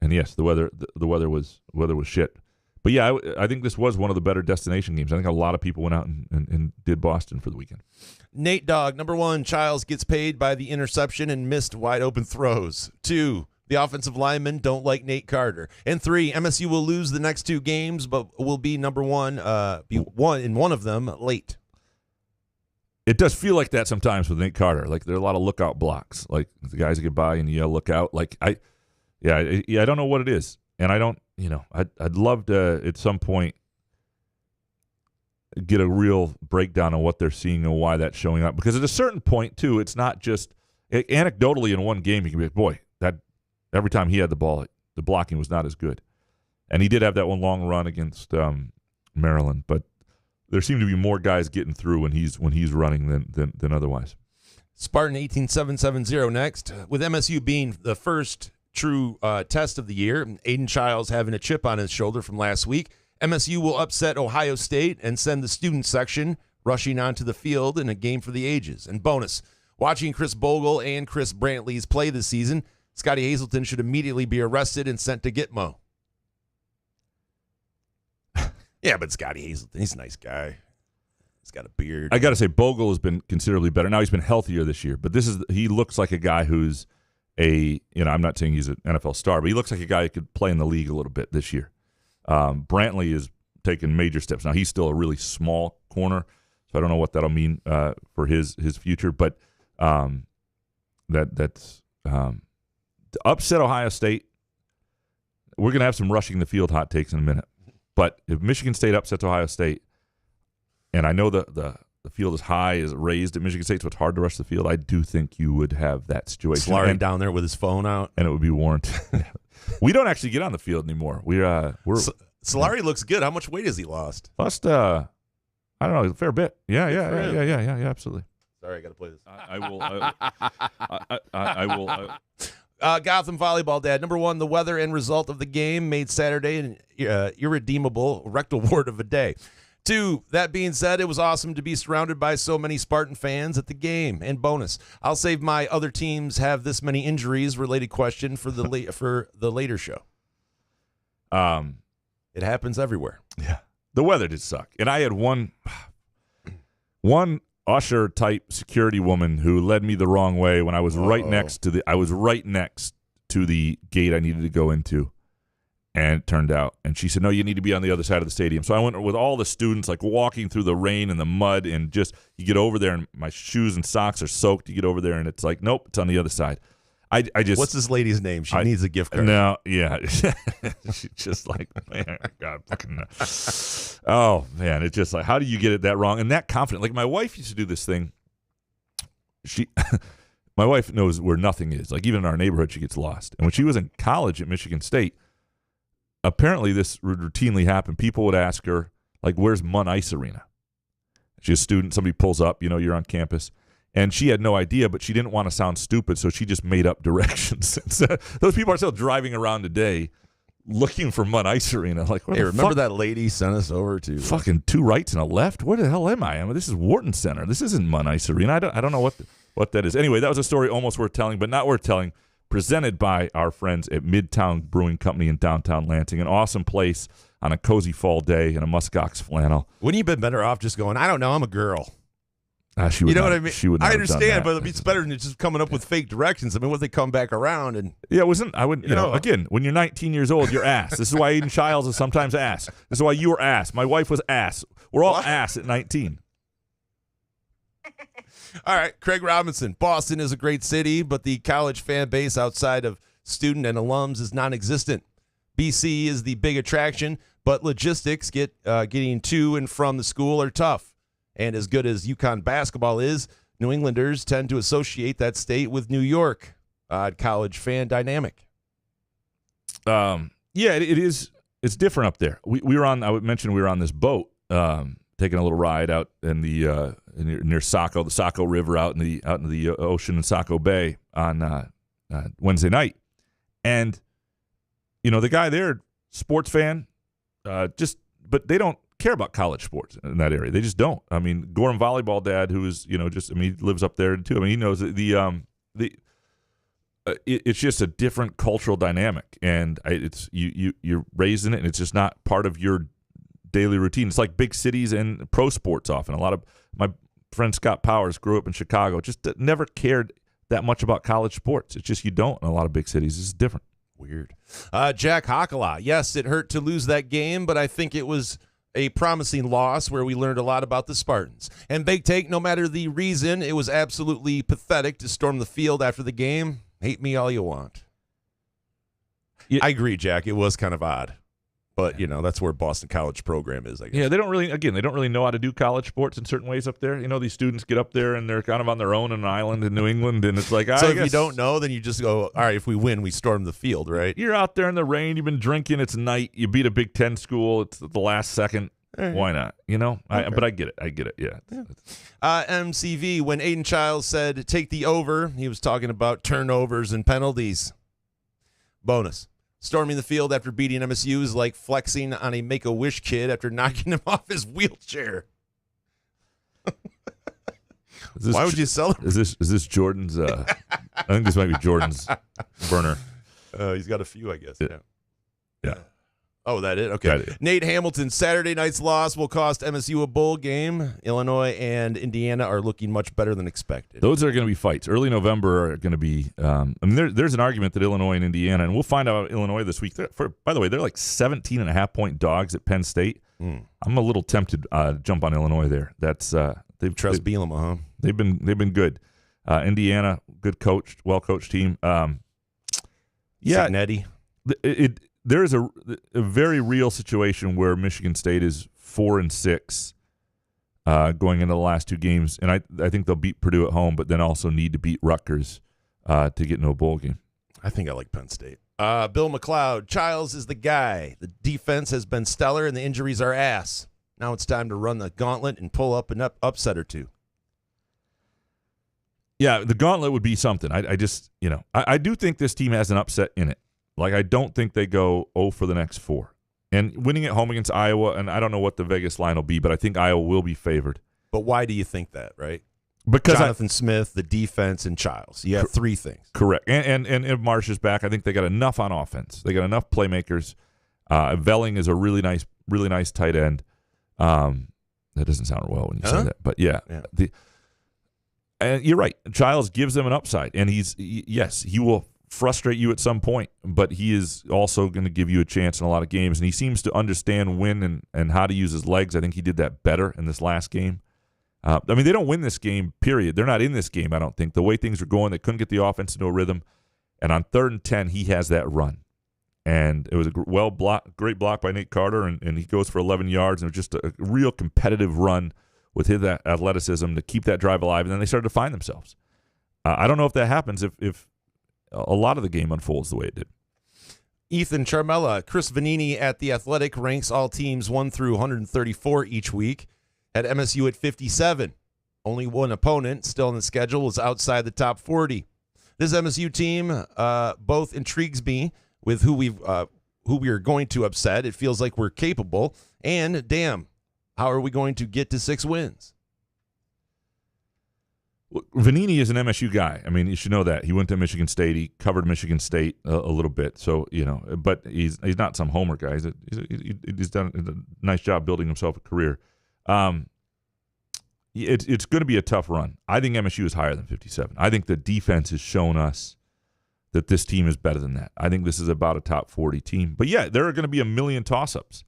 yes, the weather was shit. But yeah, I think this was one of the better destination games. I think a lot of people went out and did Boston for the weekend. Nate Dogg, number 1, Chiles gets paid by the interception and missed wide open throws. 2, the offensive linemen don't like Nate Carter. And 3, MSU will lose the next 2 games, but will be number 1, in one of them late. It does feel like that sometimes with Nate Carter. Like there are a lot of lookout blocks. Like the guys that get by and yell look out. Like I don't know what it is, and I don't. I'd love to at some point get a real breakdown on what they're seeing and why that's showing up. Because at a certain point too, it's not just anecdotally in one game you can be like, boy, that every time he had the ball, the blocking was not as good, and he did have that one long run against Maryland, but. There seem to be more guys getting through when he's running than otherwise. Spartan 18770 next. With MSU being the first true test of the year, Aidan Chiles having a chip on his shoulder from last week, MSU will upset Ohio State and send the student section rushing onto the field in a game for the ages. And bonus, watching Chris Bogle and Chris Brantley's play this season, Scotty Hazelton should immediately be arrested and sent to Gitmo. Yeah, but Scotty Hazelton, he's a nice guy. He's got a beard. I got to say, Bogle has been considerably better. Now he's been healthier this year, but he looks like a guy who's I'm not saying he's an NFL star, but he looks like a guy who could play in the league a little bit this year. Brantley is taking major steps. Now he's still a really small corner, so I don't know what that'll mean for his future, but that's to upset Ohio State. We're going to have some rushing the field hot takes in a minute. But if Michigan State upsets Ohio State, and I know the field is high, is raised at Michigan State, so it's hard to rush the field, I do think you would have that situation. Slurry down there with his phone out. And it would be warranted. We don't actually get on the field anymore. Solari looks good. How much weight has he lost? Lost, I don't know, a fair bit. Yeah, absolutely. Sorry, I got to play this. I will. Gotham Volleyball Dad. Number 1, the weather and result of the game made Saturday an irredeemable rectal ward of a day. 2, that being said, it was awesome to be surrounded by so many Spartan fans at the game. And bonus, I'll save my other teams have this many injuries related question for the later show. It happens everywhere. Yeah, the weather did suck, and I had one usher type security woman who led me the wrong way when I was right next to the gate I needed to go into, and it turned out, and she said, no, you need to be on the other side of the stadium. So I went with all the students, like walking through the rain and the mud, and just you get over there and my shoes and socks are soaked. You get over there and it's like, nope, it's on the other side. I just, what's this lady's name? She needs a gift card. No, yeah. She's just like, man, God, fucking. Oh, man. It's just like, how do you get it that wrong? And that confident. Like, my wife used to do this thing. My wife knows where nothing is. Like, even in our neighborhood, she gets lost. And when she was in college at Michigan State, apparently this would routinely happen. People would ask her, like, where's Munn Ice Arena? She's a student. Somebody pulls up, you're on campus. And she had no idea, but she didn't want to sound stupid, so she just made up directions. Those people are still driving around today looking for Mud Ice Arena. Like, Hey, remember that lady sent us over to fucking 2 rights and a left? Where the hell am I? This is Wharton Center. This isn't Mud Ice Arena. I don't know what that is. Anyway, that was a story almost worth telling, but not worth telling. Presented by our friends at Midtown Brewing Company in downtown Lansing, an awesome place on a cozy fall day in a muskox flannel. Wouldn't you been better off just going, I don't know, I'm a girl? She would You know not, what I mean? She would not I have done understand, that. but it's better than just coming up with fake directions. I mean, what they come back around and Yeah, it wasn't. I would, you know, again, when you're 19 years old, you're ass. This is why Aidan Chiles is sometimes ass. This is why you were ass. My wife was ass. We're all ass at 19. All right, Craig Robinson. Boston is a great city, but the college fan base outside of student and alums is non-existent. BC is the big attraction, but logistics getting to and from the school are tough. And as good as UConn basketball is, New Englanders tend to associate that state with New York. Odd college fan dynamic. Yeah, it is. It's different up there. We were on. I would mention we were on this boat, taking a little ride out in the near Saco, the Saco River, out in the ocean in Saco Bay on Wednesday night, and you know the guy there, sports fan, but they don't care about college sports in that area. They just don't. I mean, Gorham volleyball dad, who is, he lives up there too. I mean, he knows it's just a different cultural dynamic, and you're raised in it, and it's just not part of your daily routine. It's like big cities and pro sports often. A lot of my friend Scott Powers grew up in Chicago, just never cared that much about college sports. It's just you don't in a lot of big cities. It's different. Weird. Jack Hakala. Yes, it hurt to lose that game, but I think it was a promising loss where we learned a lot about the Spartans. And Big Take, no matter the reason, it was absolutely pathetic to storm the field after the game. Hate me all you want. Yeah. I agree, Jack. It was kind of odd. But, that's where Boston College program is, I guess. Yeah, they don't really know how to do college sports in certain ways up there. These students get up there and they're kind of on their own in an island in New England, and it's like, so if you don't know, then you just go, all right, if we win, we storm the field, right? You're out there in the rain, you've been drinking, it's night, you beat a Big Ten school, it's the last second. Why not? Okay. But I get it, yeah. MCV, when Aidan Chiles said take the over, he was talking about turnovers and penalties. Bonus. Storming the field after beating MSU is like flexing on a Make-A-Wish kid after knocking him off his wheelchair. Why would you celebrate? Is this Jordan's? I think this might be Jordan's burner. He's got a few, I guess. Yeah. Oh, that it? Okay. That it. Nate Hamilton, Saturday night's loss will cost MSU a bowl game. Illinois and Indiana are looking much better than expected. Those are going to be fights. Early November are going to be there's an argument that Illinois and Indiana, and we'll find out about Illinois this week. By the way, they're like 17.5-point dogs at Penn State. I'm a little tempted to jump on Illinois there. That's they've Trust Bielema, huh? They've been good. Indiana, good coached, well-coached team. Signetti. There is a very real situation where Michigan State is 4-6 going into the last two games, and I think they'll beat Purdue at home, but then also need to beat Rutgers to get into a bowl game. I think I like Penn State. Bill McLeod, Chiles is the guy. The defense has been stellar, and the injuries are ass. Now it's time to run the gauntlet and pull up an upset or two. Yeah, the gauntlet would be something. I just, I do think this team has an upset in it. Like, I don't think they go 0 for the next 4. And winning at home against Iowa, and I don't know what the Vegas line will be, but I think Iowa will be favored. But why do you think that, right? Because Jonathan Smith, the defense, and Chiles. You have 3 things. Correct. And if Marsh is back, I think they got enough on offense. They got enough playmakers. Velling is a really nice tight end. That doesn't sound well when you say that, but yeah. And you're right. Chiles gives them an upside, and he will frustrate you at some point, but he is also going to give you a chance in a lot of games, and he seems to understand when and how to use his legs. I think he did that better in this last game. They don't win this game, period. They're not in this game, I don't think. The way things are going, they couldn't get the offense into a rhythm, and on 3rd and 10, he has that run. And it was a great block by Nate Carter, and he goes for 11 yards, and it was just a real competitive run with his athleticism to keep that drive alive, and then they started to find themselves. I don't know if that happens if a lot of the game unfolds the way it did. Ethan Charmella, Chris Vanini at The Athletic ranks all teams 1 through 134 each week. Had MSU at 57. Only one opponent still on the schedule was outside the top 40. This MSU team both intrigues me with who who we are going to upset. It feels like we're capable. And, damn, how are we going to get to 6 wins? Vanini is an MSU guy. I mean, you should know that. He went to Michigan State. He covered Michigan State a little bit. So, but he's not some homer guy. He's done a nice job building himself a career. It's going to be a tough run. I think MSU is higher than 57. I think the defense has shown us that this team is better than that. I think this is about a top 40 team. But, yeah, there are going to be a million toss-ups.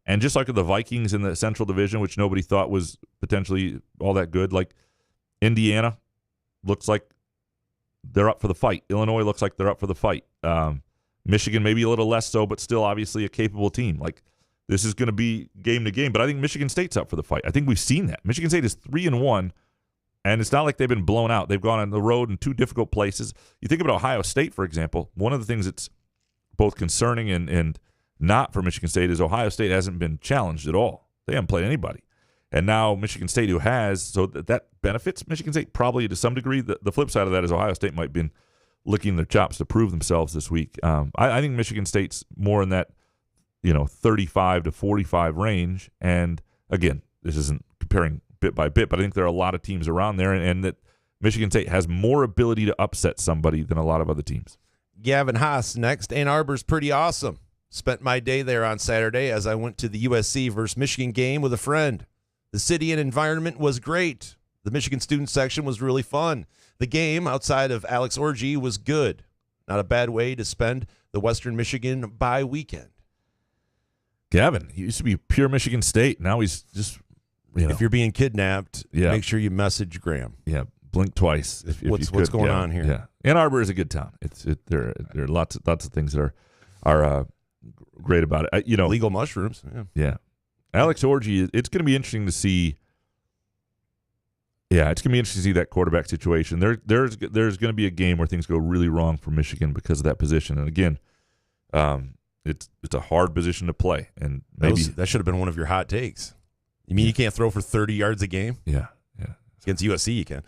And just like the Vikings in the Central Division, which nobody thought was potentially all that good, like Indiana looks like they're up for the fight. Illinois looks like they're up for the fight. Michigan maybe a little less so, but still obviously a capable team. Like, this is going to be game to game, but I think Michigan State's up for the fight. I think we've seen that. Michigan State is 3-1, and it's not like they've been blown out. They've gone on the road in 2 difficult places. You think about Ohio State, for example. One of the things that's both concerning and not for Michigan State is Ohio State hasn't been challenged at all. They haven't played anybody. And now Michigan State, who has, so that benefits Michigan State probably to some degree. The flip side of that is Ohio State might have been licking their chops to prove themselves this week. I think Michigan State's more in that 35 to 45 range. And again, this isn't comparing bit by bit, but I think there are a lot of teams around there, and that Michigan State has more ability to upset somebody than a lot of other teams. Gavin Haas next. Ann Arbor's pretty awesome. Spent my day there on Saturday as I went to the USC versus Michigan game with a friend. The city and environment was great. The Michigan student section was really fun. The game, outside of Alex Orgy, was good. Not a bad way to spend the Western Michigan bye weekend. Gavin, he used to be pure Michigan State. Now he's just, If you're being kidnapped, make sure you message Graham. Yeah, blink twice. If what's going on here? Yeah, Ann Arbor is a good town. There are lots of things that are great about it. Legal mushrooms. Yeah. Alex Orgy, it's going to be interesting to see. Yeah, it's going to be interesting to see that quarterback situation. There's going to be a game where things go really wrong for Michigan because of that position. And again, it's a hard position to play. And maybe that should have been one of your hot takes. You mean you can't throw for 30 yards a game? Yeah. Against USC, you can.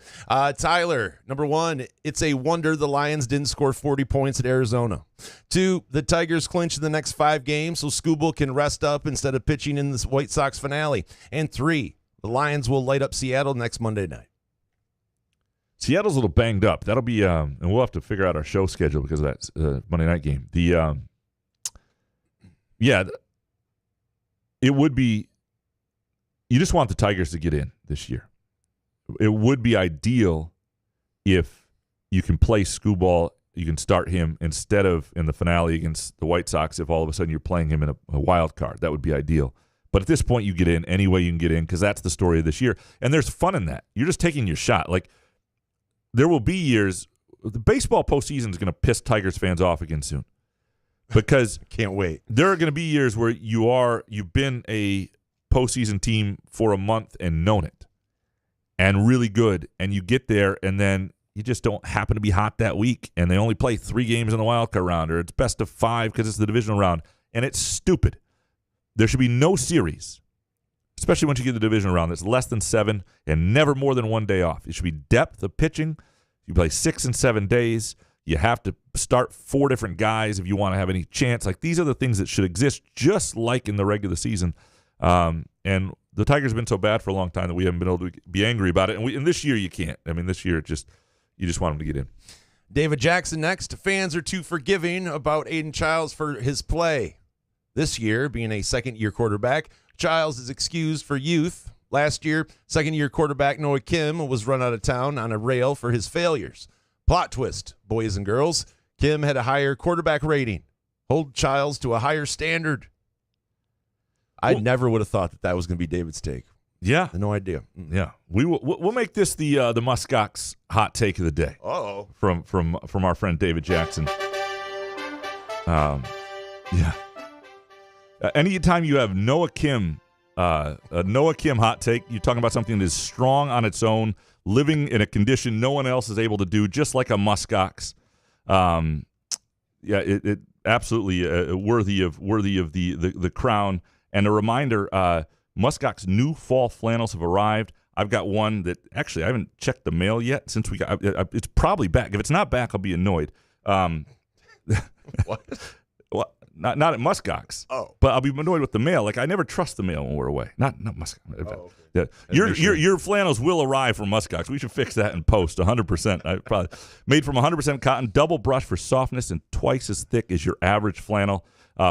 Tyler, number 1, it's a wonder the Lions didn't score 40 points at Arizona. 2, the Tigers clinch the next 5 games so Skubal can rest up instead of pitching in the White Sox finale. And 3, the Lions will light up Seattle next Monday night. Seattle's a little banged up. That'll be, and we'll have to figure out our show schedule because of that Monday night game. It would be, you just want the Tigers to get in this year. It would be ideal if you can play Skubal, you can start him instead of in the finale against the White Sox if all of a sudden you're playing him in a wild card. That would be ideal. But at this point, you get in any way you can get in because that's the story of this year. And there's fun in that. You're just taking your shot. Like, there will be years, the baseball postseason is going to piss Tigers fans off again soon. Because can't wait. There are going to be years where you've been a postseason team for a month and known it. And really good, and you get there, and then you just don't happen to be hot that week, and they only play 3 games in the wild card round, or it's best of 5 because it's the divisional round, and it's stupid. There should be no series, especially once you get to the divisional round, that's less than 7 and never more than 1 day off. It should be depth of pitching. You play 6 and 7 days. You have to start 4 different guys if you want to have any chance. Like, these are the things that should exist just like in the regular season. And the Tigers have been so bad for a long time that we haven't been able to be angry about it. And this year you can't. I mean, this year you just want them to get in. David Jackson next. Fans are too forgiving about Aidan Chiles for his play. This year, being a second-year quarterback, Chiles is excused for youth. Last year, second-year quarterback Noah Kim was run out of town on a rail for his failures. Plot twist, boys and girls. Kim had a higher quarterback rating. Hold Chiles to a higher standard. I never would have thought that was going to be David's take. Yeah, no idea. Yeah, we'll make this the Muskox hot take of the day. Uh-oh. From our friend David Jackson. Yeah. Anytime you have Noah Kim hot take, you're talking about something that is strong on its own, living in a condition no one else is able to do, just like a Muskox. It absolutely worthy of the crown. And a reminder, Muskox new fall flannels have arrived. I've got one that actually I haven't checked the mail yet since we got. It's probably back. If it's not back, I'll be annoyed. What? Well, Not at Muskox. Oh. But I'll be annoyed with the mail. Like, I never trust the mail when we're away. Not Muskox. Okay. Yeah. Your flannels will arrive from Muskox. We should fix that in post. 100%. I probably made from 100% cotton, double brush for softness, and twice as thick as your average flannel.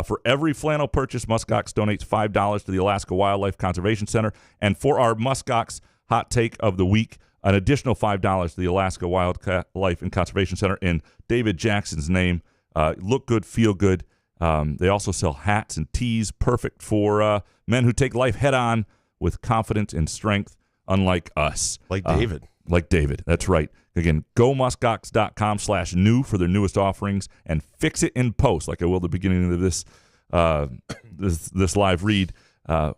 For every flannel purchase, Muskox donates $5 to the Alaska Wildlife Conservation Center. And for our Muskox hot take of the week, an additional $5 to the Alaska Wildlife and Conservation Center in David Jackson's name. Look good, feel good. They also sell hats and tees, perfect for men who take life head on with confidence and strength, unlike us. Like David. Like David. That's right. Again, go muskox.com/new for their newest offerings and fix it in post, like I will at the beginning of this this live read,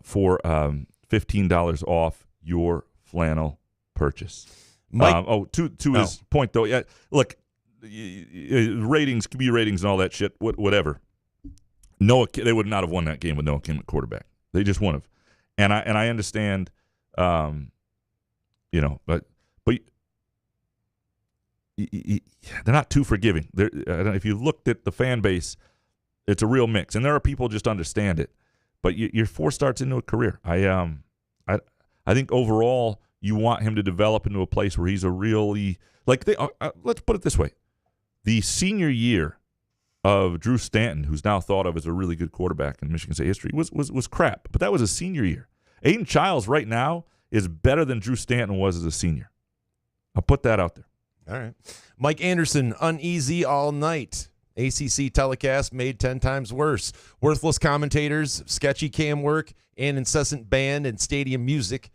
for $15 off your flannel purchase. Mike, To his point, though, yeah, look, ratings, QB ratings and all that shit, whatever. Noah, they would not have won that game with Noah Kim at quarterback. They just wouldn't have. And I understand, but they're not too forgiving. If you looked at the fan base, it's a real mix, and there are people just understand it. But you're 4 starts into a career. I think overall you want him to develop into a place where he's a really let's put it this way: the senior year of Drew Stanton, who's now thought of as a really good quarterback in Michigan State history, was crap. But that was his senior year. Aidan Chiles right now is better than Drew Stanton was as a senior. I'll put that out there. All right. Mike Anderson, uneasy all night. ACC telecast made 10 times worse. Worthless commentators, sketchy cam work, and incessant band and stadium music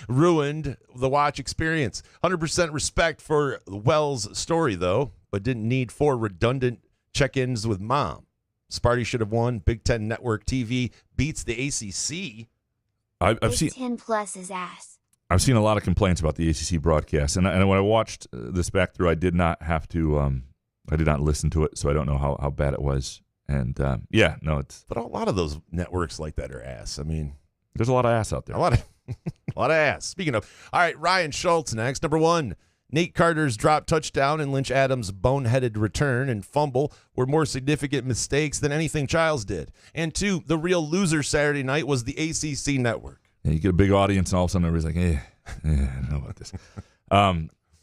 ruined the watch experience. 100% respect for Wells' story, though, but didn't need 4 redundant check-ins with mom. Sparty should have won. Big Ten Network TV beats the ACC. I've seen 10 plus his ass. I've seen a lot of complaints about the ACC broadcast, and when I watched this back through, I did not have to. I did not listen to it, so I don't know how bad it was. And it's. But a lot of those networks like that are ass. I mean, there's a lot of ass out there. A lot of ass. Speaking of, all right, Ryan Schultz next. Number 1, Nate Carter's drop touchdown and Lynch Adams' boneheaded return and fumble were more significant mistakes than anything Chiles did. And 2, the real loser Saturday night was the ACC network. Yeah, you get a big audience, and all of a sudden everybody's like, I don't know about this.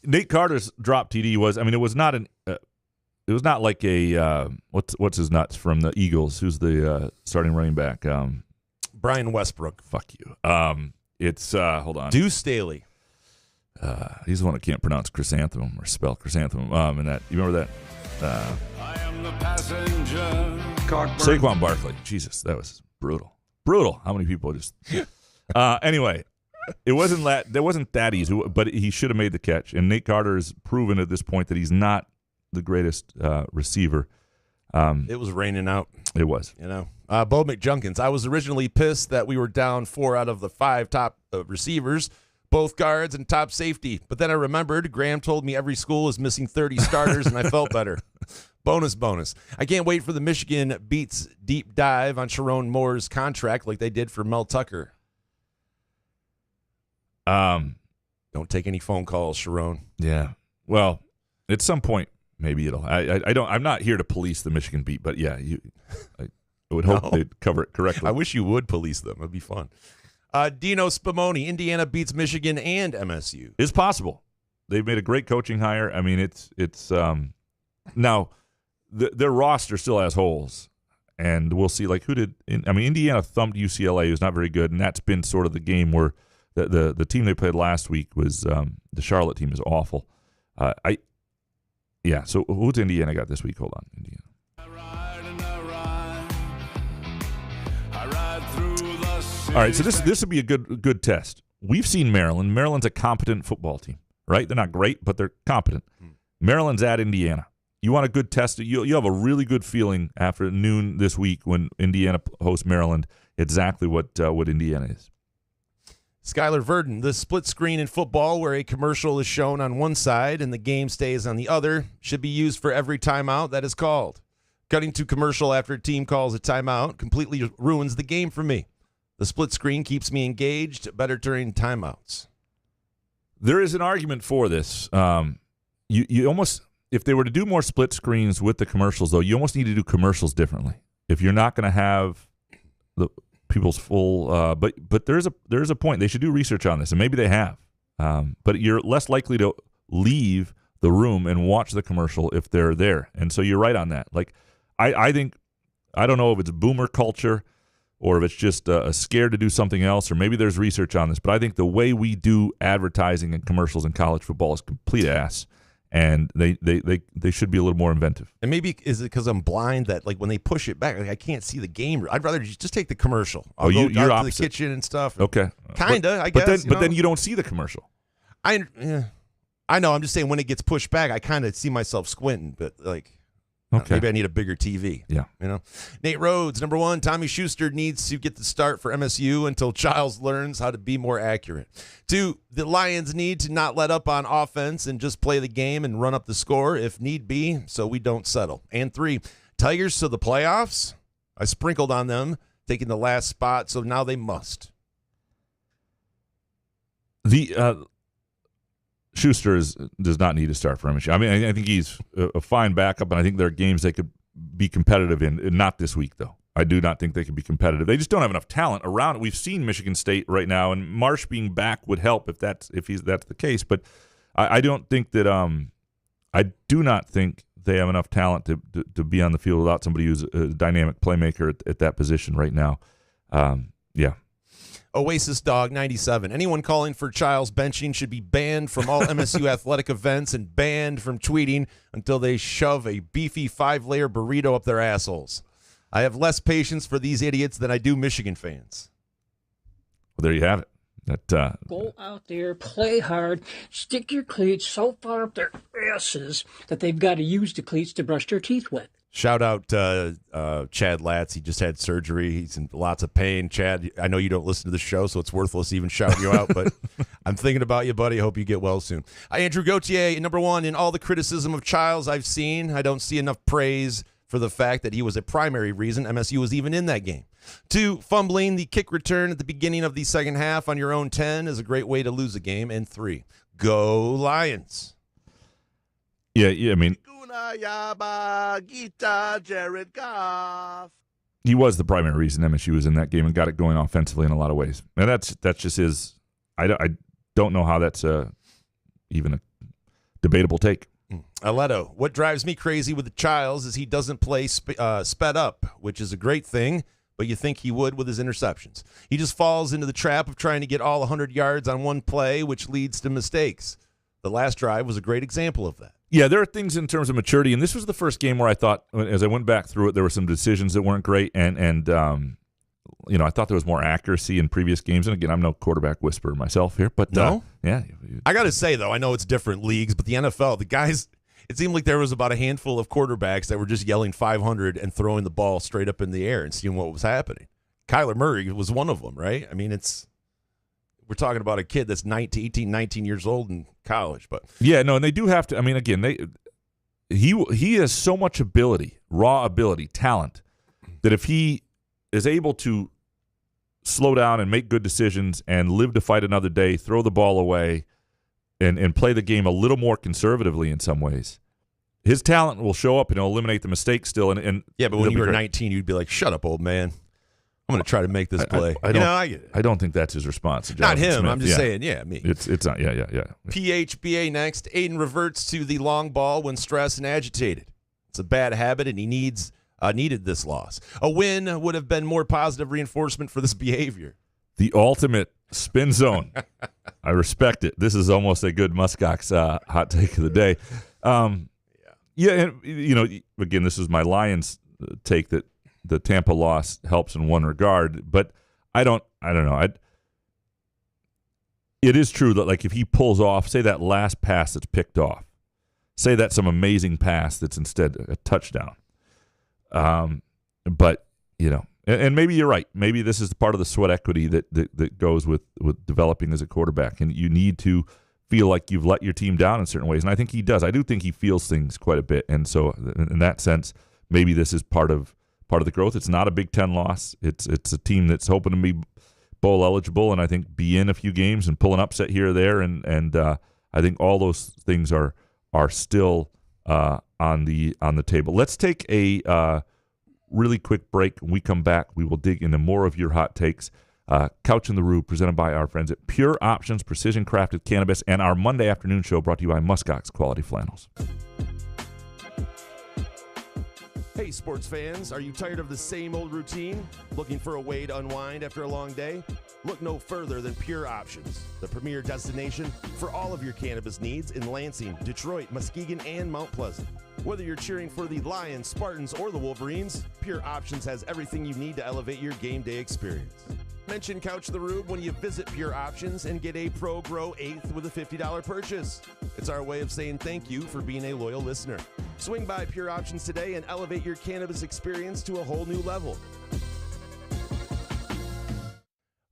Nate Carter's drop TD was, it was not it was not like a what's his nuts from the Eagles? Who's the starting running back? Brian Westbrook. Fuck you. It's hold on. Deuce Staley. He's the one that can't pronounce chrysanthemum or spell chrysanthemum. And that, you remember that? I am the passenger. Saquon Barkley. Jesus, that was brutal. Brutal. How many people just? Anyway, it wasn't that easy, but he should have made the catch. And Nate Carter has proven at this point that he's not the greatest receiver. It was raining out. It was. Bo McJunkins. I was originally pissed that we were down 4 out of the 5 top receivers, both guards and top safety. But then I remembered Graham told me every school is missing 30 starters, and I felt better. Bonus. I can't wait for the Michigan Beats deep dive on Sharon Moore's contract like they did for Mel Tucker. Don't take any phone calls, Sharon. Yeah. Well, at some point, maybe it'll. I'm not here to police the Michigan Beat, but yeah, I would hope they'd cover it correctly. I wish you would police them. It'd be fun. Dino Spumoni, Indiana beats Michigan and MSU. It's possible. They've made a great coaching hire. It's now their roster still has holes, and we'll see. Like Indiana thumped UCLA, who's not very good, and that's been sort of the game where the team they played last week was the Charlotte team is awful. So who's Indiana got this week? Hold on, Indiana. All right, so this would be a good test. We've seen Maryland. Maryland's a competent football team, right? They're not great, but they're competent. Maryland's at Indiana. You want a good test? You have a really good feeling after noon this week when Indiana hosts Maryland exactly what Indiana is. Skylar Verdon, the split screen in football where a commercial is shown on one side and the game stays on the other should be used for every timeout that is called. Cutting to commercial after a team calls a timeout completely ruins the game for me. The split screen keeps me engaged better during timeouts. There is an argument for this. You almost if they were to do more split screens with the commercials, though, you almost need to do commercials differently. If you're not going to have the people's full, but there's a point. They should do research on this, and maybe they have. But you're less likely to leave the room and watch the commercial if they're there. And so you're right on that. Like, I think, I don't know if it's boomer culture or if it's just scared to do something else, or maybe there's research on this, but I think the way we do advertising and commercials in college football is complete ass, and they should be a little more inventive. And maybe is it because I'm blind that, like, when they push it back, like, I can't see the game. I'd rather just take the commercial. I'll go you're out to opposite. the kitchen and stuff. Okay. Kinda, I guess. But then you don't see the commercial. I know. I'm just saying when it gets pushed back, I kind of see myself squinting, but like, Okay. maybe I need a bigger TV. Yeah. Nate Rhodes, number 1, Tommy Schuster needs to get the start for MSU until Chiles learns how to be more accurate. 2, the Lions need to not let up on offense and just play the game and run up the score if need be, so we don't settle. And 3, Tigers to the playoffs. I sprinkled on them, taking the last spot, so now they must. Schuster does not need to start for MSU. I mean, I think he's a fine backup, and I think there are games they could be competitive in. Not this week, though. I do not think they could be competitive. They just don't have enough talent around it. We've seen Michigan State right now, and Marsh being back would help if that's the case. But I don't think that I do not think they have enough talent to be on the field without somebody who's a dynamic playmaker at that position right now. Yeah. Oasis Dog 97. Anyone calling for Chiles benching should be banned from all MSU athletic events and banned from tweeting until they shove a beefy 5-layer burrito up their assholes. I have less patience for these idiots than I do Michigan fans. Well, there you have it. Go out there, play hard, stick your cleats so far up their asses that they've got to use the cleats to brush their teeth with. Shout out Chad Latz. He just had surgery. He's in lots of pain. Chad, I know you don't listen to the show, so it's worthless even shouting you out, but I'm thinking about you, buddy. I hope you get well soon. Andrew Gauthier, number 1, in all the criticism of Chiles I've seen, I don't see enough praise for the fact that he was a primary reason MSU was even in that game. 2, fumbling the kick return at the beginning of the second half on your own 10 is a great way to lose a game. And 3, go Lions. Yeah, I mean, Jared Goff. he was the primary reason MSU was in that game and got it going offensively in a lot of ways. And that's just his. I don't know how that's even a debatable take. Aledo, what drives me crazy with the Chiles is he doesn't play sped up, which is a great thing, but you think he would with his interceptions. He just falls into the trap of trying to get all 100 yards on one play, which leads to mistakes. The last drive was a great example of that. Yeah, there are things in terms of maturity, and this was the first game where I thought, as I went back through it, there were some decisions that weren't great, and I thought there was more accuracy in previous games. And again, I'm no quarterback whisperer myself here, but no, yeah. I got to say though, I know it's different leagues, but the NFL, the guys, it seemed like there was about a handful of quarterbacks that were just yelling 500 and throwing the ball straight up in the air and seeing what was happening. Kyler Murray was one of them, right? I mean, we're talking about a kid that's 18, 19 years old in college, but yeah, no, and they do have to. I mean, again, he has so much ability, raw ability, talent, that if he is able to slow down and make good decisions and live to fight another day, throw the ball away, and play the game a little more conservatively in some ways, his talent will show up and he'll eliminate the mistakes still. And yeah, but when you were 19, you'd be like, "Shut up, old man. I'm going to try to make this play." I don't think that's his response. Not him. Smith. I'm just saying, me. It's not. Yeah. PHBA next. Aidan reverts to the long ball when stressed and agitated. It's a bad habit, and he needed this loss. A win would have been more positive reinforcement for this behavior. The ultimate spin zone. I respect it. This is almost a good Muskox hot take of the day. Yeah, and again, this is my Lions take that the Tampa loss helps in one regard, but I don't know. It is true that, like, if he pulls off, say that last pass that's picked off, say that's some amazing pass that's instead a touchdown. But and maybe you're right. Maybe this is part of the sweat equity that goes with developing as a quarterback, and you need to feel like you've let your team down in certain ways. And I think he does. I do think he feels things quite a bit, and so in that sense, maybe this is part of the growth. It's not a Big Ten loss. It's a team that's hoping to be bowl eligible, and I think be in a few games and pull an upset here or there, and I think all those things are still on the table. Let's take a really quick break. When we come back, we will dig into more of your hot takes. Couch in the Rube, presented by our friends at Pure Options, Precision Crafted Cannabis, and our Monday afternoon show brought to you by Muskox Quality Flannels. Hey, sports fans, are you tired of the same old routine? Looking for a way to unwind after a long day? Look no further than Pure Options, the premier destination for all of your cannabis needs in Lansing, Detroit, Muskegon, and Mount Pleasant. Whether you're cheering for the Lions, Spartans, or the Wolverines, Pure Options has everything you need to elevate your game day experience. Mention Couch the Rube when you visit Pure Options and get a Pro Grow 8th with a $50 purchase. It's our way of saying thank you for being a loyal listener. Swing by Pure Options today and elevate your cannabis experience to a whole new level.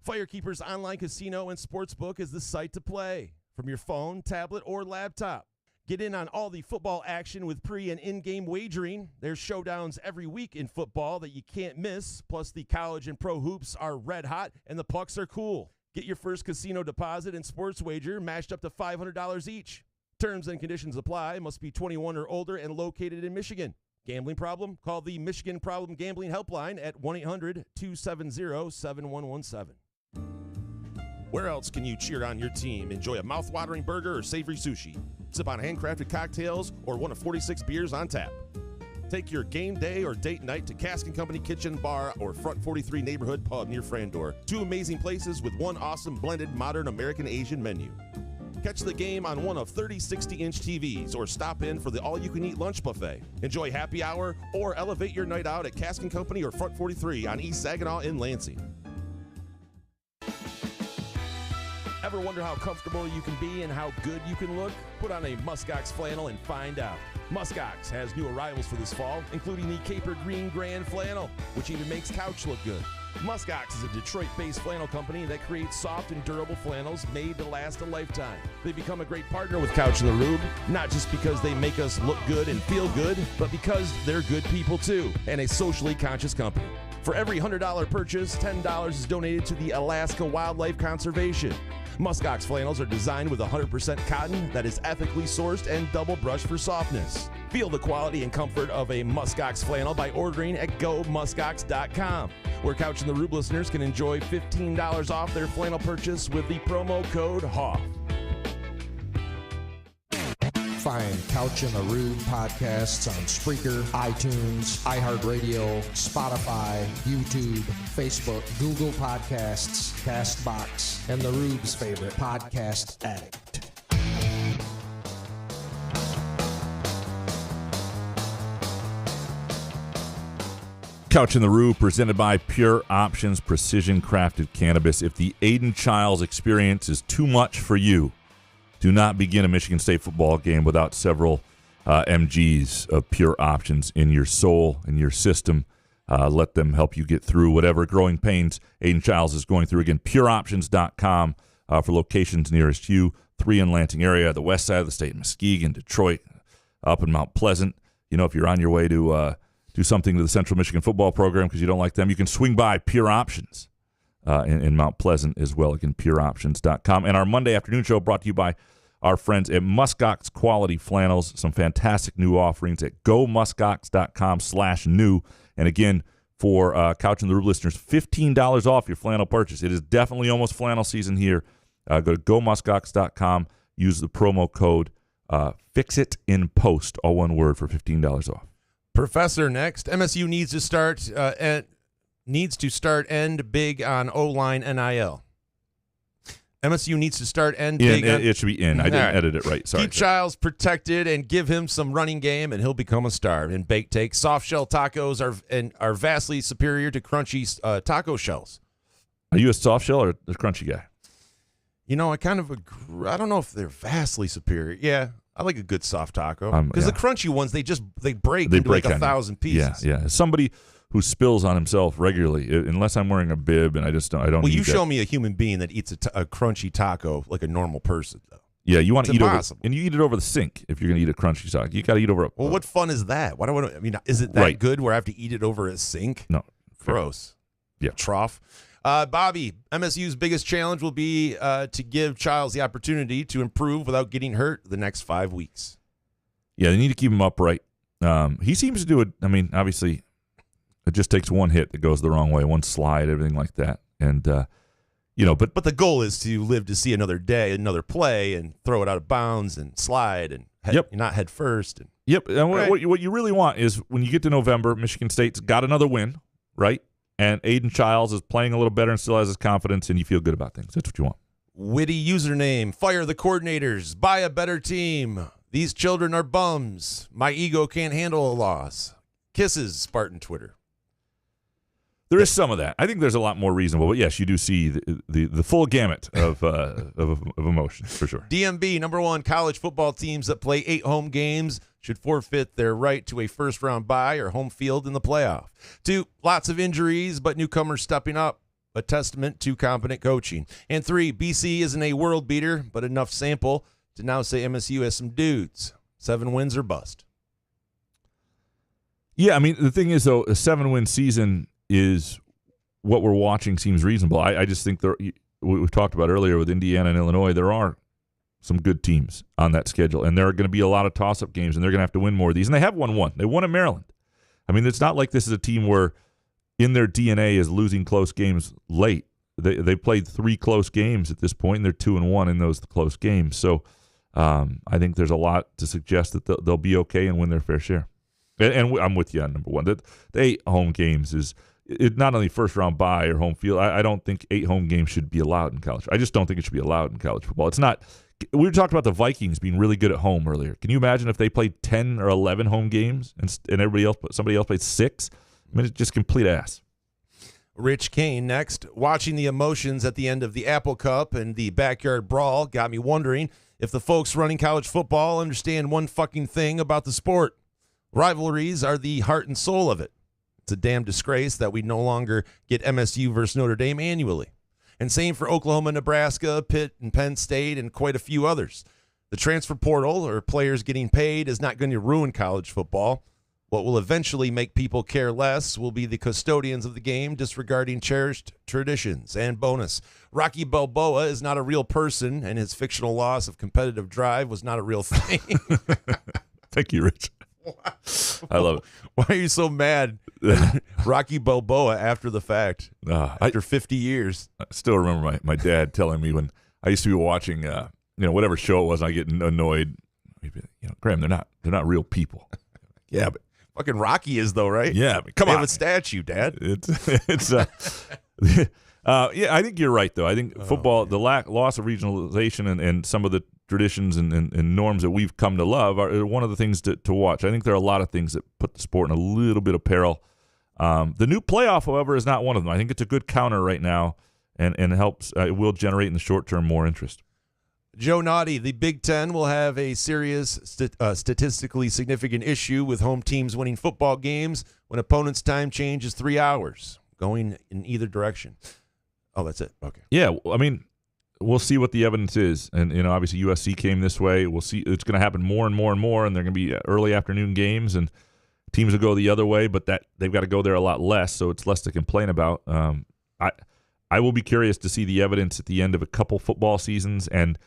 Firekeeper's online casino and sportsbook is the site to play from your phone, tablet, or laptop. Get in on all the football action with pre- and in-game wagering. There's showdowns every week in football that you can't miss. Plus, the college and pro hoops are red hot, and the pucks are cool. Get your first casino deposit and sports wager matched up to $500 each. Terms and conditions apply. Must be 21 or older and located in Michigan. Gambling problem? Call the Michigan Problem Gambling Helpline at 1-800-270-7117. Where else can you cheer on your team? Enjoy a mouth-watering burger or savory sushi. Sip on handcrafted cocktails or one of 46 beers on tap. Take your game day or date night to Cask & Company Kitchen Bar or Front 43 Neighborhood Pub near Frandor. Two amazing places with one awesome blended modern American Asian menu. Catch the game on one of 30 60-inch TVs or stop in for the all-you-can-eat lunch buffet. Enjoy happy hour or elevate your night out at Cask & Company or Front 43 on East Saginaw in Lansing. Ever wonder how comfortable you can be and how good you can look? Put on a Muskox flannel and find out. Muskox has new arrivals for this fall, including the Caper Green Grand Flannel, which even makes Couch look good. Muskox is a Detroit-based flannel company that creates soft and durable flannels made to last a lifetime. They become a great partner with Couch in the Rube, not just because they make us look good and feel good, but because they're good people too, and a socially conscious company. For every $100 purchase, $10 is donated to the Alaska Wildlife Conservation. Muskox flannels are designed with 100% cotton that is ethically sourced and double brushed for softness. Feel the quality and comfort of a Muskox flannel by ordering at gomuskox.com, where Couch in the Rube listeners can enjoy $15 off their flannel purchase with the promo code HOFF. Find Couch in the Rube podcasts on Spreaker, iTunes, iHeartRadio, Spotify, YouTube, Facebook, Google Podcasts, CastBox, and the Rube's favorite podcast addict. Couch in the Rube, presented by Pure Options, Precision Crafted Cannabis. If the Aidan Chiles experience is too much for you, do not begin a Michigan State football game without several mgs of Pure Options in your soul, in your system. Let them help you get through whatever growing pains Aidan Chiles is going through. Again, pureoptions.com for locations nearest you. 3 in Lansing area, the west side of the state, Muskegon, Detroit, up in Mount Pleasant. You know, if you're on your way to do something to the Central Michigan football program because you don't like them, you can swing by Pure Options. In Mount Pleasant as well. Again, pureoptions.com. And our Monday afternoon show brought to you by our friends at Muskox Quality Flannels. Some fantastic new offerings at gomuskox.com/new. And again, for Couch in the Rube listeners, $15 off your flannel purchase. It is definitely almost flannel season here. Go to gomuskox.com. Use the promo code FIXITINPOST, all one word, for $15 off. Professor next. MSU needs to start end big on O-line NIL. MSU needs to start end big. It should be in. I didn't edit it right. Sorry. Keep Chiles protected and give him some running game, and he'll become a star. In Baked Take, soft shell tacos are vastly superior to crunchy taco shells. Are you a soft shell or a crunchy guy? You know, I kind of agree. I don't know if they're vastly superior. Yeah, I like a good soft taco because the crunchy ones they break into like 1,000 pieces. Yeah. As somebody who spills on himself regularly, unless I'm wearing a bib, and I don't. Well, you show me a human being that eats a crunchy taco like a normal person, though. Yeah, you want to eat over, and you eat it over the sink if you're going to eat a crunchy taco. You got to eat over. Well, what fun is that? Why do I mean, is it that good where I have to eat it over a sink? No, gross. Yeah, trough. Bobby, MSU's biggest challenge will be to give Chiles the opportunity to improve without getting hurt the next 5 weeks. Yeah, they need to keep him upright. He seems to do it. I mean, obviously, it just takes one hit that goes the wrong way, one slide, everything like that. And, but the goal is to live to see another day, another play, and throw it out of bounds and slide and not head first. And, And what you really want is when you get to November, Michigan State's got another win, right? And Aidan Chiles is playing a little better and still has his confidence, and you feel good about things. That's what you want. Witty username, fire the coordinators, buy a better team. These children are bums. My ego can't handle a loss. Kisses, Spartan Twitter. There is some of that. I think there's a lot more reasonable, but yes, you do see the full gamut of emotions for sure. DMB, number one, college football teams that play 8 home games should forfeit their right to a first-round bye or home field in the playoff. 2, lots of injuries, but newcomers stepping up, a testament to competent coaching. And 3, BC isn't a world beater, but enough sample to now say MSU has some dudes. 7 wins or bust. Yeah, I mean, the thing is, though, a 7-win season is what we're watching seems reasonable. I just think we've talked about earlier with Indiana and Illinois, there are some good teams on that schedule, and there are going to be a lot of toss-up games, and they're going to have to win more of these. And they have won one. They won at Maryland. I mean, it's not like this is a team where in their DNA is losing close games late. They played 3 close games at this point, and they're 2-1 in those close games. So I think there's a lot to suggest that they'll be okay and win their fair share. And I'm with you on number one. The 8 home games is not only first-round bye or home field. I don't think 8 home games should be allowed in college. I just don't think it should be allowed in college football. It's not. We were talking about the Vikings being really good at home earlier. Can you imagine if they played 10 or 11 home games and somebody else played 6? I mean, it's just complete ass. Rich Kane next. Watching the emotions at the end of the Apple Cup and the backyard brawl got me wondering if the folks running college football understand one fucking thing about the sport. Rivalries are the heart and soul of it. It's a damn disgrace that we no longer get MSU versus Notre Dame annually. And same for Oklahoma, Nebraska, Pitt, and Penn State, and quite a few others. The transfer portal, or players getting paid, is not going to ruin college football. What will eventually make people care less will be the custodians of the game disregarding cherished traditions. And bonus, Rocky Balboa is not a real person, and his fictional loss of competitive drive was not a real thing. Thank you, Rich. I love it. Why are you so mad at Rocky Balboa after the fact? After 50 years. I still remember my dad telling me when I used to be watching whatever show it was, I get annoyed. Graham, they're not real people. Yeah, but fucking Rocky is though, right? Yeah, but come on. They have a statue, Dad. It's I think you're right though. I think football, the loss of regionalization and some of the traditions and norms that we've come to love are one of the things to watch. I think there are a lot of things that put the sport in a little bit of peril. The new playoff, however, is not one of them. I think it's a good counter right now and helps. It will generate in the short term more interest. Joe Naughty, the Big Ten will have a serious statistically significant issue with home teams winning football games when opponents' time change is 3 hours, going in either direction. Oh, that's it. Okay. Yeah, I mean, we'll see what the evidence is. And, obviously USC came this way. We'll see. It's going to happen more and more and more, and they're going to be early afternoon games, and teams will go the other way, but that they've got to go there a lot less, so it's less to complain about. I will be curious to see the evidence at the end of a couple football seasons, and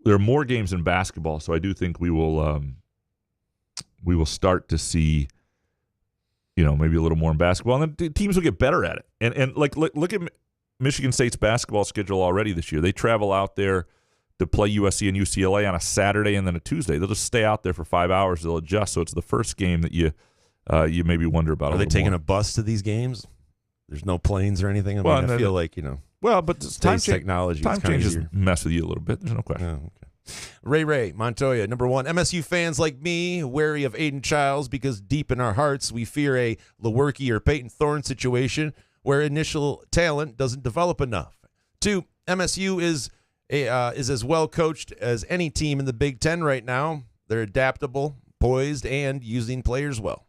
there are more games in basketball, so I do think we will start to see, maybe a little more in basketball, and then teams will get better at it. And look at Michigan State's basketball schedule already this year. They travel out there to play USC and UCLA on a Saturday and then a Tuesday. They'll just stay out there for 5 hours. They'll adjust, so it's the first game that you maybe wonder about. Are they taking a bus to these games? There's no planes or anything. I feel like Well, but technology, time changes mess with you a little bit. There's no question. Oh, okay. Ray Montoya, number one, MSU fans like me wary of Aidan Chiles because deep in our hearts we fear a Lewerke or Peyton Thorne situation where initial talent doesn't develop enough. 2, MSU is as well coached as any team in the Big Ten right now. They're adaptable, poised, and using players well.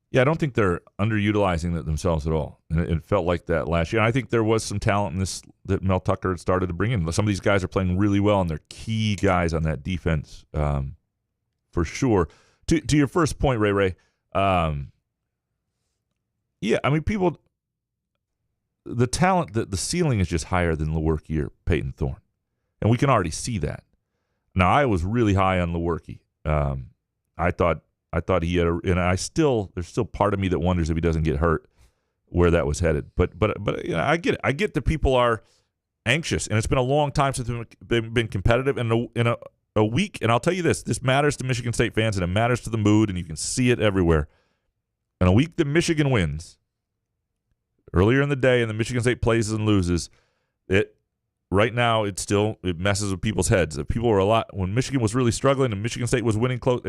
Yeah, I don't think they're underutilizing themselves at all. And it felt like that last year. And I think there was some talent in this that Mel Tucker had started to bring in. Some of these guys are playing really well, and they're key guys on that defense for sure. To your first point, Ray, yeah, I mean, the talent, the ceiling is just higher than Lewerke or Peyton Thorne. And we can already see that. Now, I was really high on Lewerke I thought he had, there's still part of me that wonders if he doesn't get hurt, where that was headed. But I get it. I get that people are anxious, and it's been a long time since they've been competitive. And in a week, and I'll tell you this matters to Michigan State fans, and it matters to the mood, and you can see it everywhere. In a week that Michigan wins, earlier in the day, and the Michigan State plays and loses, right now it messes with people's heads. People were when Michigan was really struggling and Michigan State was winning close,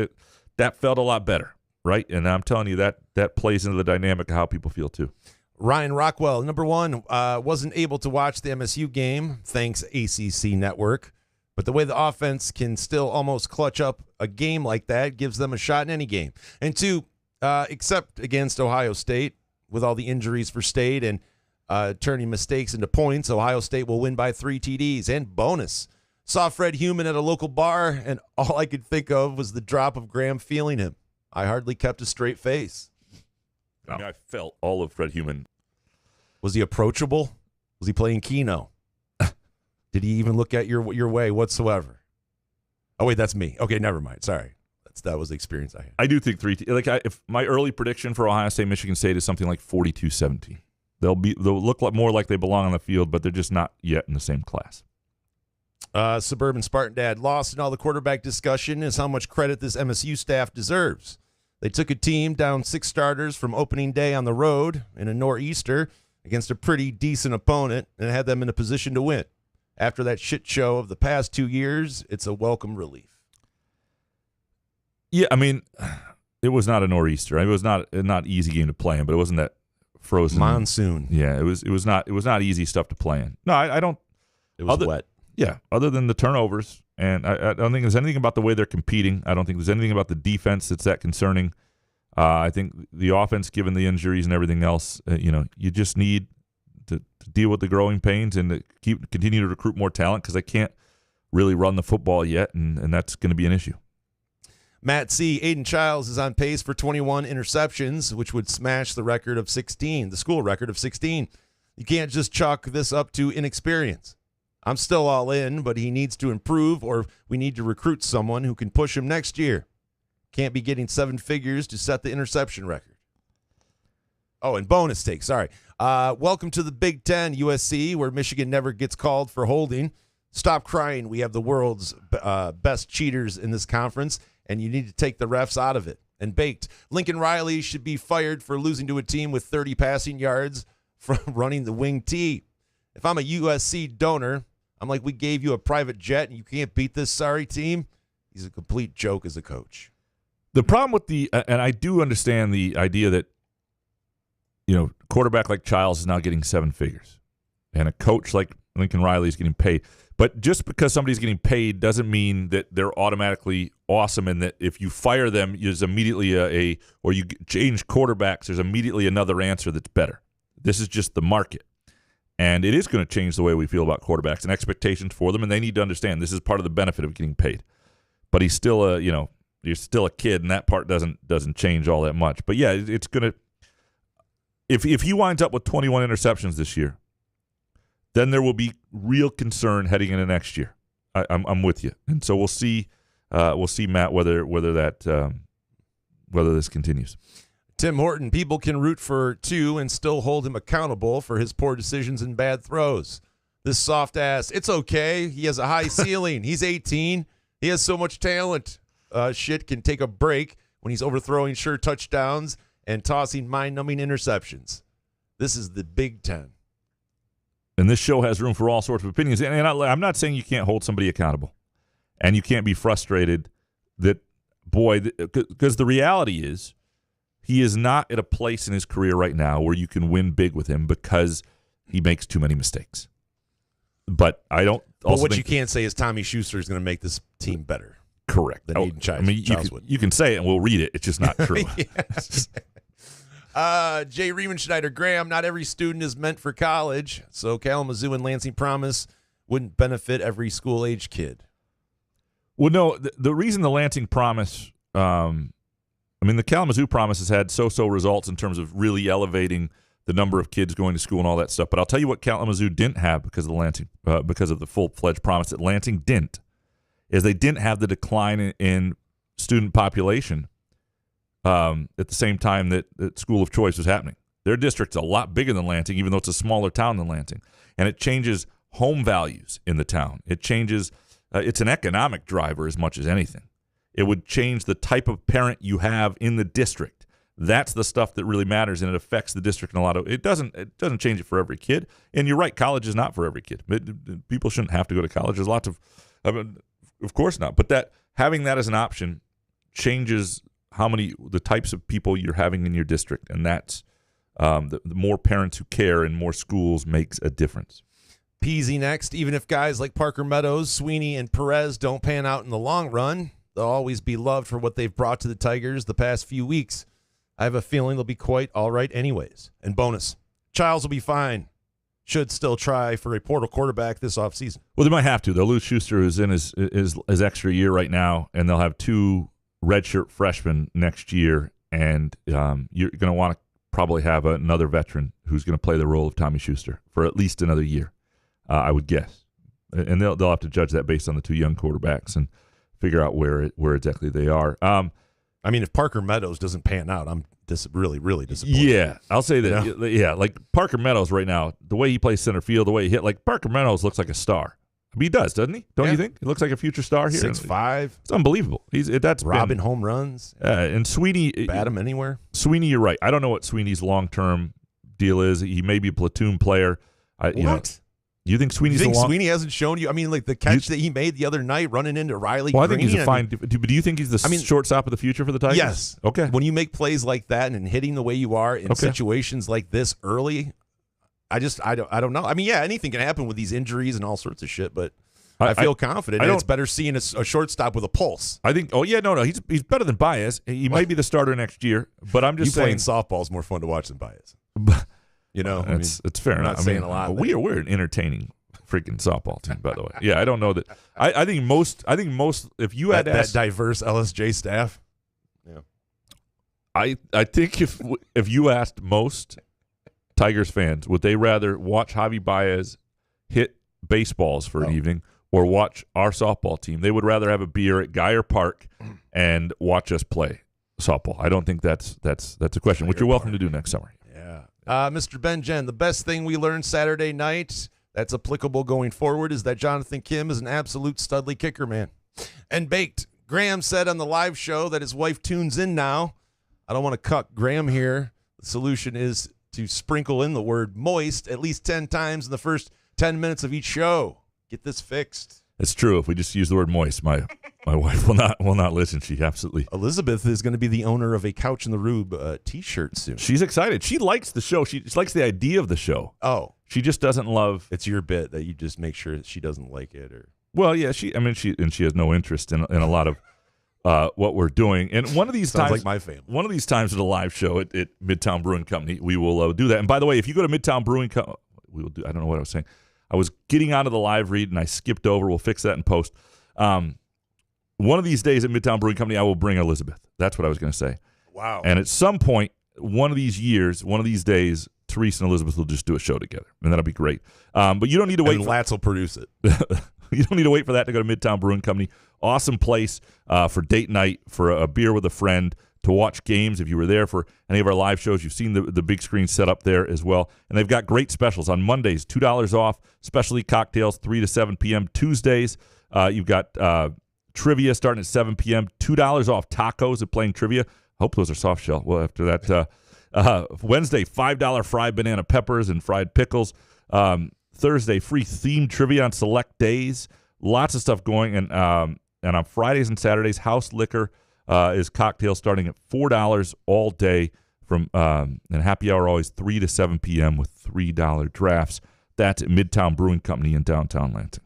that felt a lot better, right? And I'm telling you that plays into the dynamic of how people feel too. Ryan Rockwell, number one, wasn't able to watch the MSU game, thanks ACC Network. But the way the offense can still almost clutch up a game like that gives them a shot in any game. And two, except against Ohio State, with all the injuries for State and turning mistakes into points, Ohio State will win by 3 TDs. And bonus, saw Fred Human at a local bar, and all I could think of was the drop of Graham feeling him. I hardly kept a straight face. I mean, I felt all of Fred Human. Was he approachable? Was he playing Keno? Did he even look at your way whatsoever? Oh, wait, that's me. Okay, never mind. Sorry. That was the experience I had. I do think if my early prediction for Ohio State, Michigan State is something like 42-17. They'll look more like they belong on the field, but they're just not yet in the same class. Suburban Spartan Dad, lost in all the quarterback discussion is how much credit this MSU staff deserves. They took a team down 6 starters from opening day on the road in a nor'easter against a pretty decent opponent and had them in a position to win. After that shit show of the past 2 years, it's a welcome relief. Yeah, I mean, it was not a nor'easter. It was not an easy game to play in, but it wasn't that frozen monsoon. Yeah, it was not easy stuff to play in. No, I don't. It was wet. Yeah, other than the turnovers, and I don't think there's anything about the way they're competing. I don't think there's anything about the defense that's that concerning. I think the offense, given the injuries and everything else, you just need to deal with the growing pains and to continue to recruit more talent because they can't really run the football yet, and that's going to be an issue. Matt C. Aidan Chiles is on pace for 21 interceptions, which would smash the record of 16, the school record of 16. You can't just chalk this up to inexperience. I'm still all in, but he needs to improve, or we need to recruit someone who can push him next year. Can't be getting 7 figures to set the interception record. Oh, and bonus take, sorry. Welcome to the Big Ten, USC, where Michigan never gets called for holding. Stop crying. We have the world's best cheaters in this conference, and you need to take the refs out of it. And baked. Lincoln Riley should be fired for losing to a team with 30 passing yards from running the wing T. If I'm a USC donor, I'm like, we gave you a private jet and you can't beat this sorry team. He's a complete joke as a coach. The problem with and I do understand the idea that, quarterback like Chiles is now getting 7 figures, and a coach like Lincoln Riley is getting paid. But just because somebody's getting paid doesn't mean that they're automatically awesome, and that if you fire them, there's immediately or you change quarterbacks, there's immediately another answer that's better. This is just the market. And it is going to change the way we feel about quarterbacks and expectations for them, and they need to understand this is part of the benefit of getting paid. But he's still you're still a kid, and that part doesn't change all that much. But yeah, it's going to if he winds up with 21 interceptions this year, then there will be real concern heading into next year. I'm with you, and so we'll see, Matt, whether this continues. Tim Horton, people can root for 2 and still hold him accountable for his poor decisions and bad throws. This soft ass, it's okay. He has a high ceiling. He's 18. He has so much talent. Shit can take a break when he's overthrowing sure touchdowns and tossing mind-numbing interceptions. This is the Big Ten. And this show has room for all sorts of opinions. And I'm not saying you can't hold somebody accountable, and you can't be frustrated that, because the reality is he is not at a place in his career right now where you can win big with him because he makes too many mistakes. But I don't. But what you can't say is Tommy Schuster is going to make this team better. Correct. Than Aidan Chiles. I mean, you can say it and we'll read it. It's just not true. Jay Riemenschneider, Graham, not every student is meant for college, so Kalamazoo and Lansing Promise wouldn't benefit every school-age kid. Well, no, the reason the Lansing Promise, the Kalamazoo Promise has had so-so results in terms of really elevating the number of kids going to school and all that stuff. But I'll tell you what Kalamazoo didn't have because of the full-fledged Promise that Lansing didn't, is they didn't have the decline in student population at the same time that School of Choice was happening. Their district's a lot bigger than Lansing, even though it's a smaller town than Lansing. And it changes home values in the town. It changes, it's an economic driver as much as anything. It would change the type of parent you have in the district. That's the stuff that really matters, and it affects the district in a lot of. It doesn't change it for every kid. And you're right, college is not for every kid. People shouldn't have to go to college. There's lots of course not. But that having that as an option changes the types of people you're having in your district, and that's the more parents who care and more schools makes a difference. Peasy next. Even if guys like Parker Meadows, Sweeney, and Perez don't pan out in the long run, they'll always be loved for what they've brought to the Tigers the past few weeks. I have a feeling they'll be quite all right anyways. And bonus, Chiles will be fine. Should still try for a portal quarterback this offseason. Well, they might have to. They'll lose Schuster, who's in his extra year right now, and they'll have 2 redshirt freshmen next year, and you're going to want to probably have another veteran who's going to play the role of Tommy Schuster for at least another year, I would guess. And they'll have to judge that based on the 2 young quarterbacks and figure out where exactly they are. I mean, if Parker Meadows doesn't pan out, I'm really, really disappointed. Yeah, I'll say that. You know? Yeah, like Parker Meadows right now, the way he plays center field, the way he hit, like Parker Meadows looks like a star. I mean, he does, doesn't he? Don't you think? He looks like a future star here. 6'5". It's unbelievable. That's robbing home runs. And Sweeney, bat him anywhere. Sweeney, you're right. I don't know what Sweeney's long-term deal is. He may be a platoon player. What? You think Sweeney's Sweeney hasn't shown you? I mean, like the catch that he made the other night running into Riley Green. I think he's a fine. But do you think he's the shortstop of the future for the Tigers? Yes. Okay. When you make plays like that and hitting the way you are in situations like this early, I don't know. I mean, yeah, anything can happen with these injuries and all sorts of shit, but I feel confident. It's better seeing a shortstop with a pulse. I think. Oh yeah, no, he's better than Baez. He might be the starter next year, but I'm just saying playing softball is more fun to watch than Baez. You know, it's fair enough. I'm not saying a lot. We're an entertaining freaking softball team, by the way. Yeah, I don't know that. I think most. If you had that diverse LSJ staff. Yeah, I think if you asked most Tigers fans, would they rather watch Javi Baez hit baseballs for an evening or watch our softball team? They would rather have a beer at Geyer Park and watch us play softball. I don't think that's a question, which you're welcome to do next summer. Yeah, Mr. Ben Jen, the best thing we learned Saturday night that's applicable going forward is that Jonathan Kim is an absolute studly kicker, man. And baked. Graham said on the live show that his wife tunes in now. I don't want to cut Graham here. The solution is to sprinkle in the word moist at least 10 times in the first 10 minutes of each show. Get this fixed. It's true. If we just use the word moist, my wife will not listen. She absolutely. Elizabeth is going to be the owner of a Couch in the Rube T-shirt soon. She's excited. She likes the show. She likes the idea of the show. Oh, she just doesn't love. It's your bit that you just make sure that she doesn't like it, or. Well, yeah. She has no interest in a lot of what we're doing. And one of these Sounds times, like my family. One of these times at a live show at Midtown Brewing Company, we will do that. And by the way, if you go to Midtown Brewing Company, we will do. I don't know what I was saying. I was getting out of the live read and I skipped over. We'll fix that in post. One of these days at Midtown Brewing Company, I will bring Elizabeth. That's what I was going to say. Wow. And at some point, one of these days, Therese and Elizabeth will just do a show together, and that'll be great. But you don't need to wait. And Latz will produce it. You don't need to wait for that to go to Midtown Brewing Company. Awesome place for date night, for a beer with a friend, to watch games. If you were there for any of our live shows, you've seen the big screen set up there as well. And they've got great specials. On Mondays, $2 off, specialty cocktails, 3 to 7 p.m. Tuesdays, you've got trivia starting at 7 p.m., $2 off tacos at Playing Trivia. I hope those are soft shell. Well, after that, Wednesday, $5 fried banana peppers and fried pickles. Thursday, free themed trivia on select days. Lots of stuff going. And on Fridays and Saturdays, house liquor is cocktails starting at $4 all day from and happy hour always 3 to 7 p.m. with $3 drafts. That's at Midtown Brewing Company in downtown Lansing.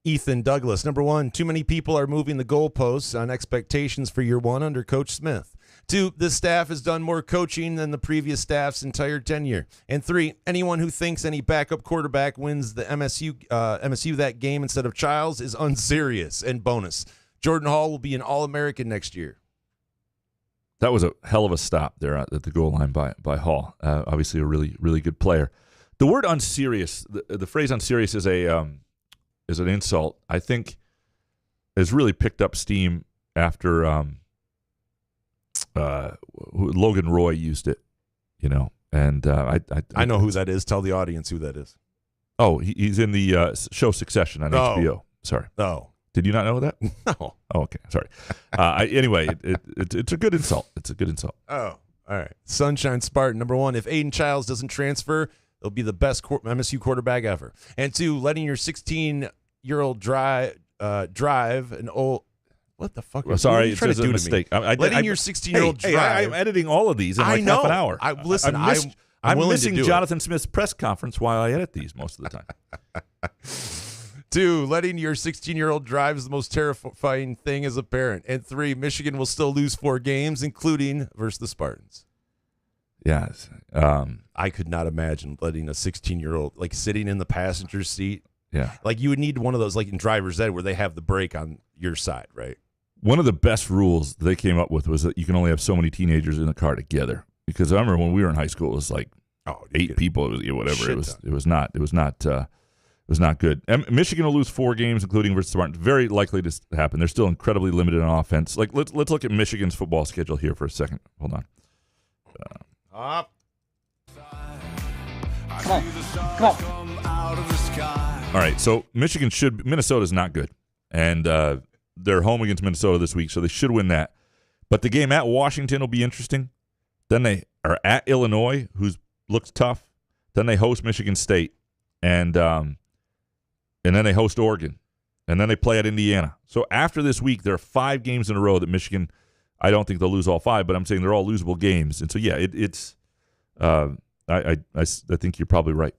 Ethan Douglas, number 1, too many people are moving the goalposts on expectations for year 1 under Coach Smith. 2, this staff has done more coaching than the previous staff's entire tenure. And 3, anyone who thinks any backup quarterback wins the MSU that game instead of Chiles is unserious. And bonus, Jordan Hall will be an All-American next year. That was a hell of a stop there at the goal line by Hall. Obviously a really, really good player. The word unserious, the phrase unserious is an insult, I think has really picked up steam after Logan Roy used it, and I know who that is. Tell the audience who that is. Oh, he's in the show Succession on HBO. Sorry. Oh. Did you not know that? No. Oh, okay. Sorry. Anyway, it's a good insult. It's a good insult. Oh, all right. Sunshine Spartan, number 1, if Aidan Chiles doesn't transfer, it'll be the best MSU quarterback ever. And 2, letting your 16-year-old drive an old... What the fuck? Well, sorry, it's a mistake. Letting your 16-year-old drive... I'm editing all of these in like half an hour. I'm missing Jonathan Smith's press conference while I edit these most of the time. 2, letting your 16-year-old drive is the most terrifying thing as a parent. And 3, Michigan will still lose 4 games, including versus the Spartans. Yes. I could not imagine letting a 16-year-old, like, sitting in the passenger seat. Yeah. Like, you would need one of those, like, in driver's ed where they have the brake on your side, right? One of the best rules they came up with was that you can only have so many teenagers in the car together. Because I remember when we were in high school, it was like 8 people, whatever. It was not good. Michigan will lose 4 games, including versus Spartans. Very likely to happen. They're still incredibly limited on offense. Like let's look at Michigan's football schedule here for a second. Hold on. Come on. All right. So Minnesota's not good, and they're home against Minnesota this week, so they should win that. But the game at Washington will be interesting. Then they are at Illinois, who looks tough. Then they host Michigan State, and then they host Oregon, and then they play at Indiana. So after this week, there are 5 games in a row that Michigan, I don't think they'll lose all 5, but I'm saying they're all losable games. And so, yeah, I think you're probably right.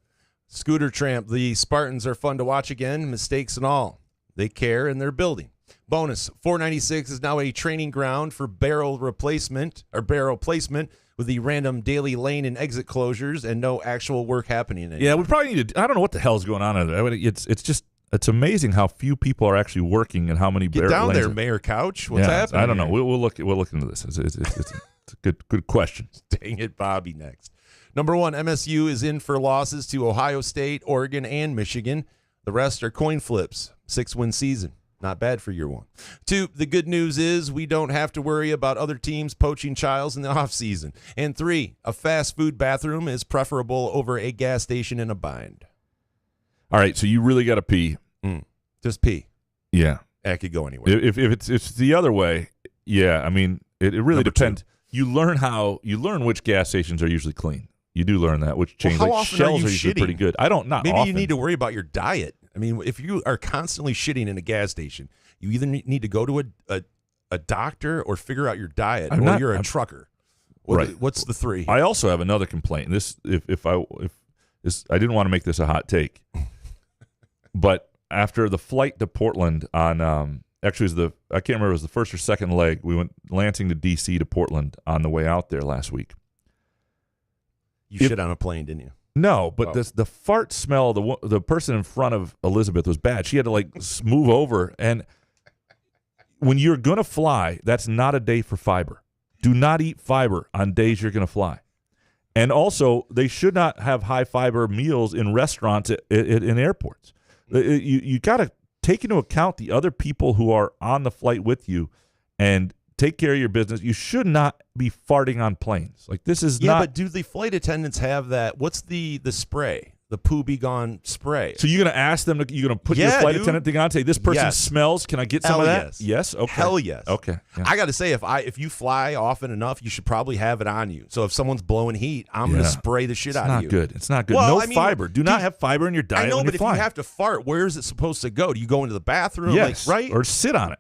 Scooter Tramp, the Spartans are fun to watch again, mistakes and all. They care, and they're building. Bonus, 496 is now a training ground for barrel placement with the random daily lane and exit closures and no actual work happening anymore. Yeah, we probably need to. I don't know what the hell's going on there. It's amazing how few people are actually working and how many Get down there, Mayor Couch. What's happening? I don't know. We'll look into this. It's a good question. Dang it, Bobby. Next, number 1, MSU is in for losses to Ohio State, Oregon, and Michigan. The rest are coin flips. 6-win season. Not bad for year 1. 2, the good news is we don't have to worry about other teams poaching Chiles in the offseason. And 3, a fast food bathroom is preferable over a gas station in a bind. All right, so you really got to pee. Just pee. Yeah. That could go anywhere. If it's the other way, yeah, I mean, it really depends. You learn which gas stations are usually clean. You do learn that, which chains, how like often Shells are you usually shitting? pretty good. Not Maybe often. you need to worry about your diet. I mean, if you are constantly shitting in a gas station, you either need to go to a doctor or figure out your diet, you're a trucker. What's the 3? I also have another complaint. I didn't want to make this a hot take, but after the flight to Portland on actually it was I can't remember, it was the first or second leg. We went Lansing to D.C. to Portland on the way out there last week. You shit on a plane, didn't you? No, but the fart smell, the person in front of Elizabeth was bad. She had to move over. And when you're going to fly, that's not a day for fiber. Do not eat fiber on days you're going to fly. And also, they should not have high fiber meals in restaurants in airports. You got to take into account the other people who are on the flight with you and take care of your business. You should not be farting on planes. This is not. Yeah, but do the flight attendants have that? What's the spray? The Poo Be Gone spray. So you're going to ask them, you're going to put your flight attendant thing on, say, this person smells. Can I get some of that? Yes. Yes? Okay. Hell yes. Okay. Yeah. I got to say, if you fly often enough, you should probably have it on you. So if someone's blowing heat, I'm going to spray the shit out of you. It's not good. Well, fiber. Do not have fiber in your diet. I know, when but you're flying. If you have to fart, where is it supposed to go? Do you go into the bathroom? Yes. Right? Or sit on it.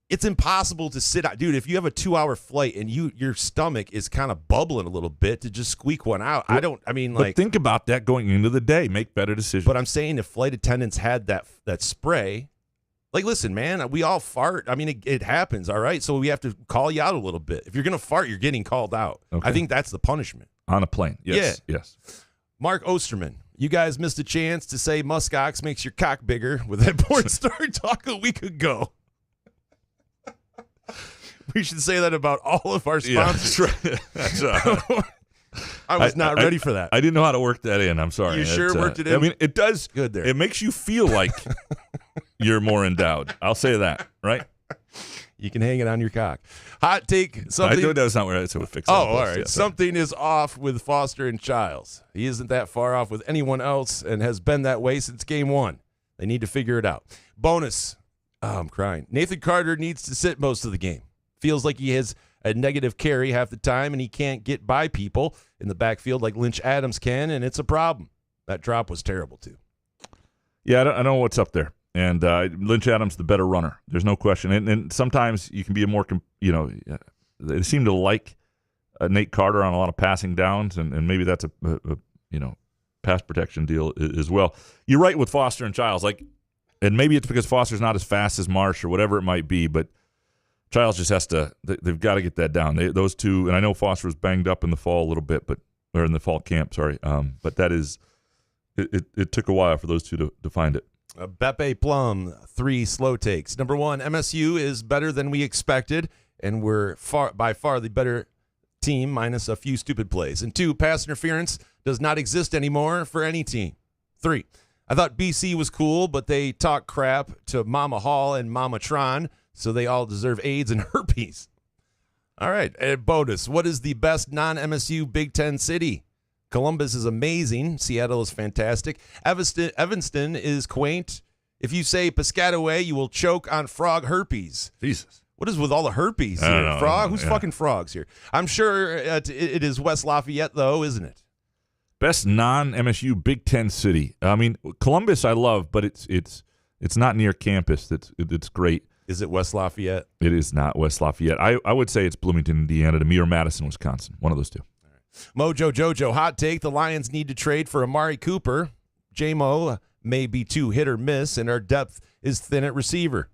It's impossible to sit out. Dude, if you have a 2-hour flight and your stomach is kind of bubbling a little bit, to just squeak one out. But think about that going into the day. Make better decisions. But I'm saying if flight attendants had that spray, listen, man, we all fart. I mean, it happens, all right? So we have to call you out a little bit. If you're going to fart, you're getting called out. Okay. I think that's the punishment. On a plane. Yes. Yeah. Yes. Mark Osterman, you guys missed a chance to say muskox makes your cock bigger with that porn star talk a week ago. We should say that about all of our sponsors. Yeah, that's right. I was not ready for that. I didn't know how to work that in. I'm sorry. You sure worked it in? I mean, it does. Good there. It makes you feel like you're more endowed. I'll say that, right? You can hang it on your cock. Hot take. Something. I know that's not where it's going to fix it. Oh, all right. Yeah, something is off with Foster and Chiles. He isn't that far off with anyone else and has been that way since game one. They need to figure it out. Bonus. Oh, I'm crying. Nathan Carter needs to sit most of the game. Feels like he has a negative carry half the time, and he can't get by people in the backfield like Lynch Adams can, and it's a problem. That drop was terrible, too. Yeah, I don't know what's up there. And Lynch Adams, the better runner. There's no question. And sometimes you can be a more, they seem to like Nate Carter on a lot of passing downs, and maybe that's a pass protection deal as well. You're right with Foster and Chiles. And maybe it's because Foster's not as fast as Marsh or whatever it might be, but Chiles just has to, they've got to get that down. Those two, and I know Foster was banged up in the fall a little bit, or in the fall camp, sorry. But that is, it took a while for those two to find it. Beppe Plum, 3 slow takes. Number 1, MSU is better than we expected, and we're by far the better team minus a few stupid plays. And 2, pass interference does not exist anymore for any team. 3, I thought BC was cool, but they talk crap to Mama Hall and Mama Tron, so they all deserve AIDS and herpes. All right, and bonus, what is the best non-MSU Big Ten city? Columbus is amazing. Seattle is fantastic. Evanston is quaint. If you say Piscataway, you will choke on frog herpes. Jesus. What is with all the herpes here? Frog? Who's fucking frogs here? I'm sure it is West Lafayette, though, isn't it? Best non-MSU Big Ten city. I mean, Columbus I love, but it's not near campus. It's great. Is it West Lafayette? It is not West Lafayette. I would say it's Bloomington, Indiana, to me, or Madison, Wisconsin. One of those two. Mojo Jojo, hot take. The Lions need to trade for Amari Cooper. J-Mo may be too hit or miss, and our depth is thin at receiver.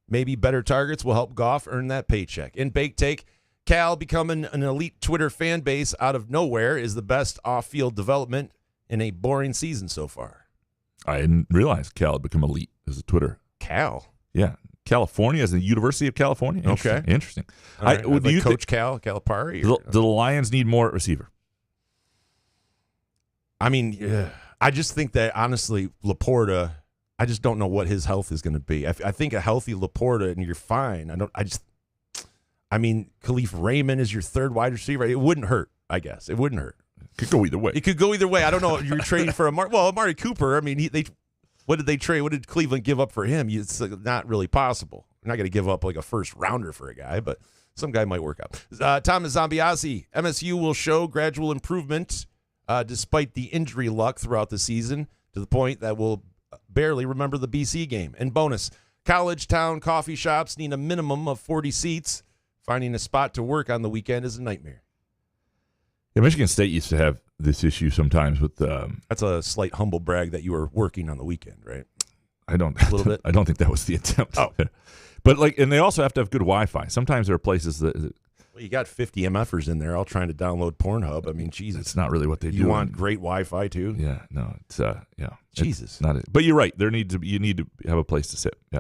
Maybe better targets will help Goff earn that paycheck. In Bake Take, Cal becoming an elite Twitter fan base out of nowhere is the best off-field development in a boring season so far. I didn't realize Cal had become elite as a Twitter. Cal? Yeah. California as the University of California. Interesting. Right. Coach Cal Calipari? Do the Lions need more at receiver? I mean, I just think that, honestly, Laporta, I just don't know what his health is going to be. I think a healthy Laporta, and you're fine. Khalif Raymond is your third wide receiver. It wouldn't hurt, I guess. It wouldn't hurt. Could go either way. It could go either way. I don't know. You're trading for Amari Cooper. I mean, what did they trade? What did Cleveland give up for him? It's not really possible. You're not going to give up like a first rounder for a guy, but some guy might work out. Thomas Zambiasi, MSU will show gradual improvement despite the injury luck throughout the season to the point that we'll barely remember the BC game. And bonus, college town coffee shops need a minimum of 40 seats. Finding a spot to work on the weekend is a nightmare. Yeah, Michigan State used to have this issue sometimes with. That's a slight humble brag that you were working on the weekend, right? I don't. A little bit. I don't think that was the attempt. Oh, but and they also have to have good Wi-Fi. Sometimes there are places that. Well, you got 50 MFers in there all trying to download Pornhub. I mean, Jesus, it's not really what they do. You want great Wi-Fi too? Yeah, no, it's Jesus, it's not it. But you're right. You need to have a place to sit. Yeah,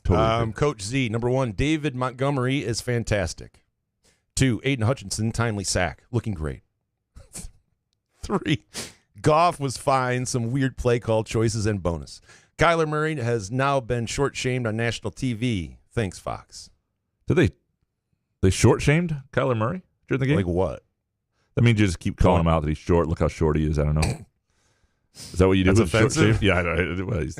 totally. Coach Z, number 1, David Montgomery is fantastic. 2, Aiden Hutchinson, timely sack, looking great. 3, Goff was fine, some weird play call choices, and bonus. Kyler Murray has now been short-shamed on national TV. Thanks, Fox. Did they short-shamed Kyler Murray during the game? Like what? That means you just keep calling him out that he's short. Look how short he is. I don't know. Is that what you do? That's offensive? Yeah, I know. Well, he's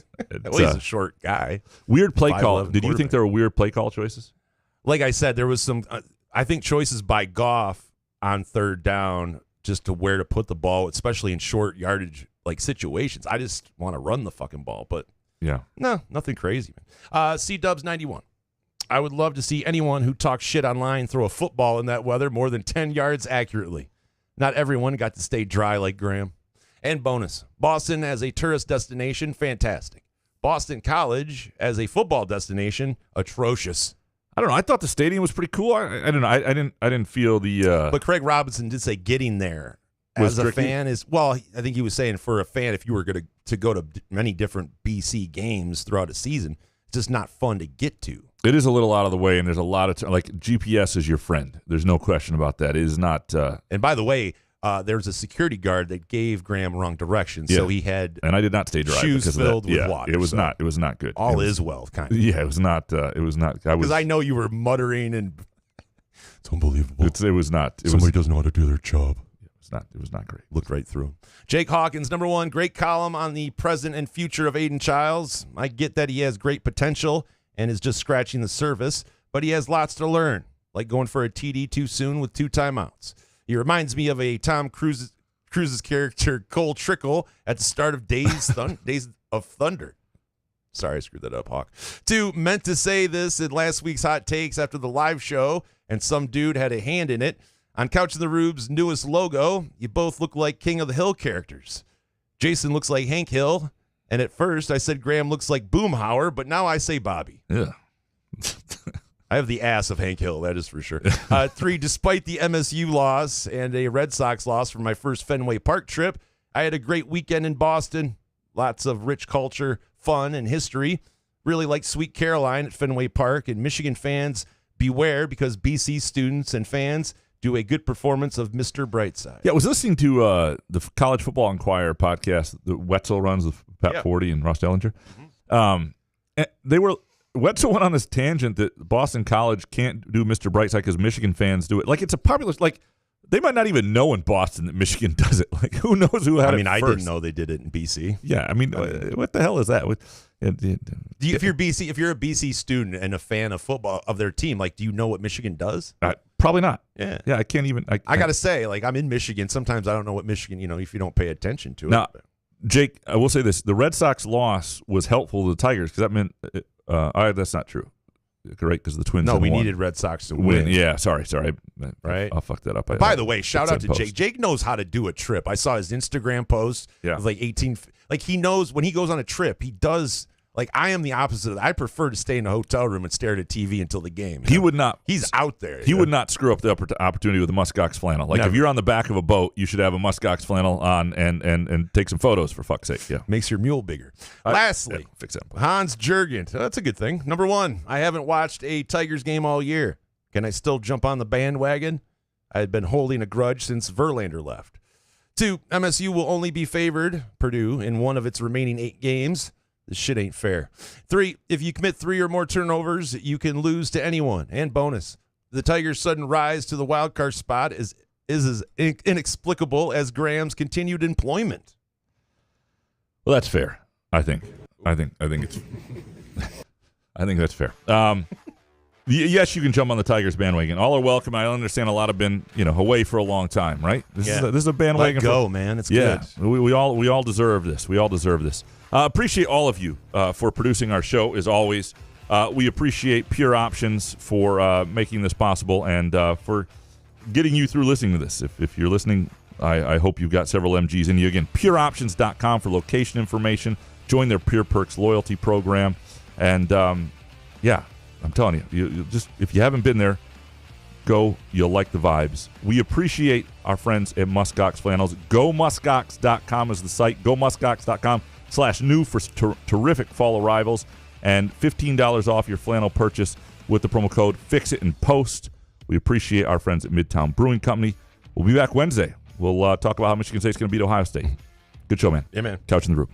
a short guy. Weird play call. Did you think there were weird play call choices? Like I said, there was some, I think, choices by Goff on third down just to where to put the ball, especially in short yardage like situations. I just want to run the fucking ball, but yeah, no, nothing crazy, man. C-Dubs 91. I would love to see anyone who talks shit online throw a football in that weather more than 10 yards accurately. Not everyone got to stay dry like Graham. And bonus, Boston as a tourist destination, fantastic. Boston College as a football destination, atrocious. I don't know. I thought the stadium was pretty cool. I don't know. I didn't feel the. But Craig Robinson did say getting there as a fan is, well, I think he was saying for a fan, if you were going to go to many different BC games throughout a season, it's just not fun to get to. It is a little out of the way, and there's a lot of like GPS is your friend. There's no question about that. It is not. And by the way, there's a security guard that gave Graham wrong directions, so he had and I did not stay dry shoes because filled of that. with water. It was not. It was not good. All is well, kind of. Yeah, it was not. It was not. Because I know you were muttering and it's unbelievable. It was not. Somebody doesn't know how to do their job. It was not great. Looked right through him. Jake Hawkins, number one, great column on the present and future of Aidan Chiles. I get that he has great potential and is just scratching the surface, but he has lots to learn, like going for a TD too soon with 2 timeouts. He reminds me of a Tom Cruise's character, Cole Trickle, at the start of Days of Thunder. Sorry, I screwed that up, Hawk. 2, meant to say this in last week's Hot Takes after the live show, and some dude had a hand in it. On Couch of the Rube's newest logo, you both look like King of the Hill characters. Jason looks like Hank Hill, and at first I said Graham looks like Boomhauer, but now I say Bobby. Yeah. I have the ass of Hank Hill, that is for sure. 3, despite the MSU loss and a Red Sox loss for my first Fenway Park trip, I had a great weekend in Boston. Lots of rich culture, fun, and history. Really like Sweet Caroline at Fenway Park, and Michigan fans, beware, because BC students and fans do a good performance of Mr. Brightside. Yeah, I was listening to the College Football Inquirer podcast that Wetzel runs with Pat Forty and Ross Dellinger. Wetzel went on this tangent that Boston College can't do Mr. Brightside because Michigan fans do it. Like, it's a popular, like, they might not even know in Boston that Michigan does it. Like, who knows who had it first? I didn't know they did it in BC. Yeah, I mean, what the hell is that? If you're a BC student and a fan of football of their team, like, do you know what Michigan does? Probably not. Yeah, I can't even. I gotta say, like, I'm in Michigan. Sometimes I don't know what Michigan. If you don't pay attention to it. Now, Jake, I will say this: the Red Sox loss was helpful to the Tigers because that meant. That's not true, right? Because the Twins. No, we needed Red Sox to win. Yeah, sorry. Right, I'll fuck that up. By the way, shout out to Jake. Jake knows how to do a trip. I saw his Instagram post. Yeah, it was like 18. Like, he knows when he goes on a trip, he does. Like, I am the opposite of that. I prefer to stay in a hotel room and stare at a TV until the game. He would not. He's out there. He would not screw up the opportunity with a muskox flannel. Like, if you're on the back of a boat, you should have a muskox flannel on and take some photos, for fuck's sake. Yeah, makes your mule bigger. Lastly, fix that. Hans Jurgen. That's a good thing. Number one, I haven't watched a Tigers game all year. Can I still jump on the bandwagon? I had been holding a grudge since Verlander left. 2, MSU will only be favored, Purdue, in one of its remaining 8 games. This shit ain't fair. 3, if you commit 3 or more turnovers, you can lose to anyone. And bonus, the Tigers' sudden rise to the wild card spot is as inexplicable as Graham's continued employment. Well, that's fair. I think it's. I think that's fair. Yes, you can jump on the Tigers bandwagon. All are welcome. I understand a lot have been, away for a long time, right? This is a bandwagon. Let go, man. It's good. We all deserve this. We all deserve this. Appreciate all of you for producing our show, as always. We appreciate Pure Options for making this possible and for getting you through listening to this. If you're listening, I hope you've got several MGs in you. Again, pureoptions.com for location information. Join their Pure Perks loyalty program. And, I'm telling you just if you haven't been there, go. You'll like the vibes. We appreciate our friends at Muskox Flannels. GoMuskox.com is the site. GoMuskox.com/new for terrific fall arrivals and $15 off your flannel purchase with the promo code FIXITINPOST. We appreciate our friends at Midtown Brewing Company. We'll be back Wednesday. We'll talk about how Michigan State's going to beat Ohio State. Good show, man. Yeah, man. Couch in the Roof.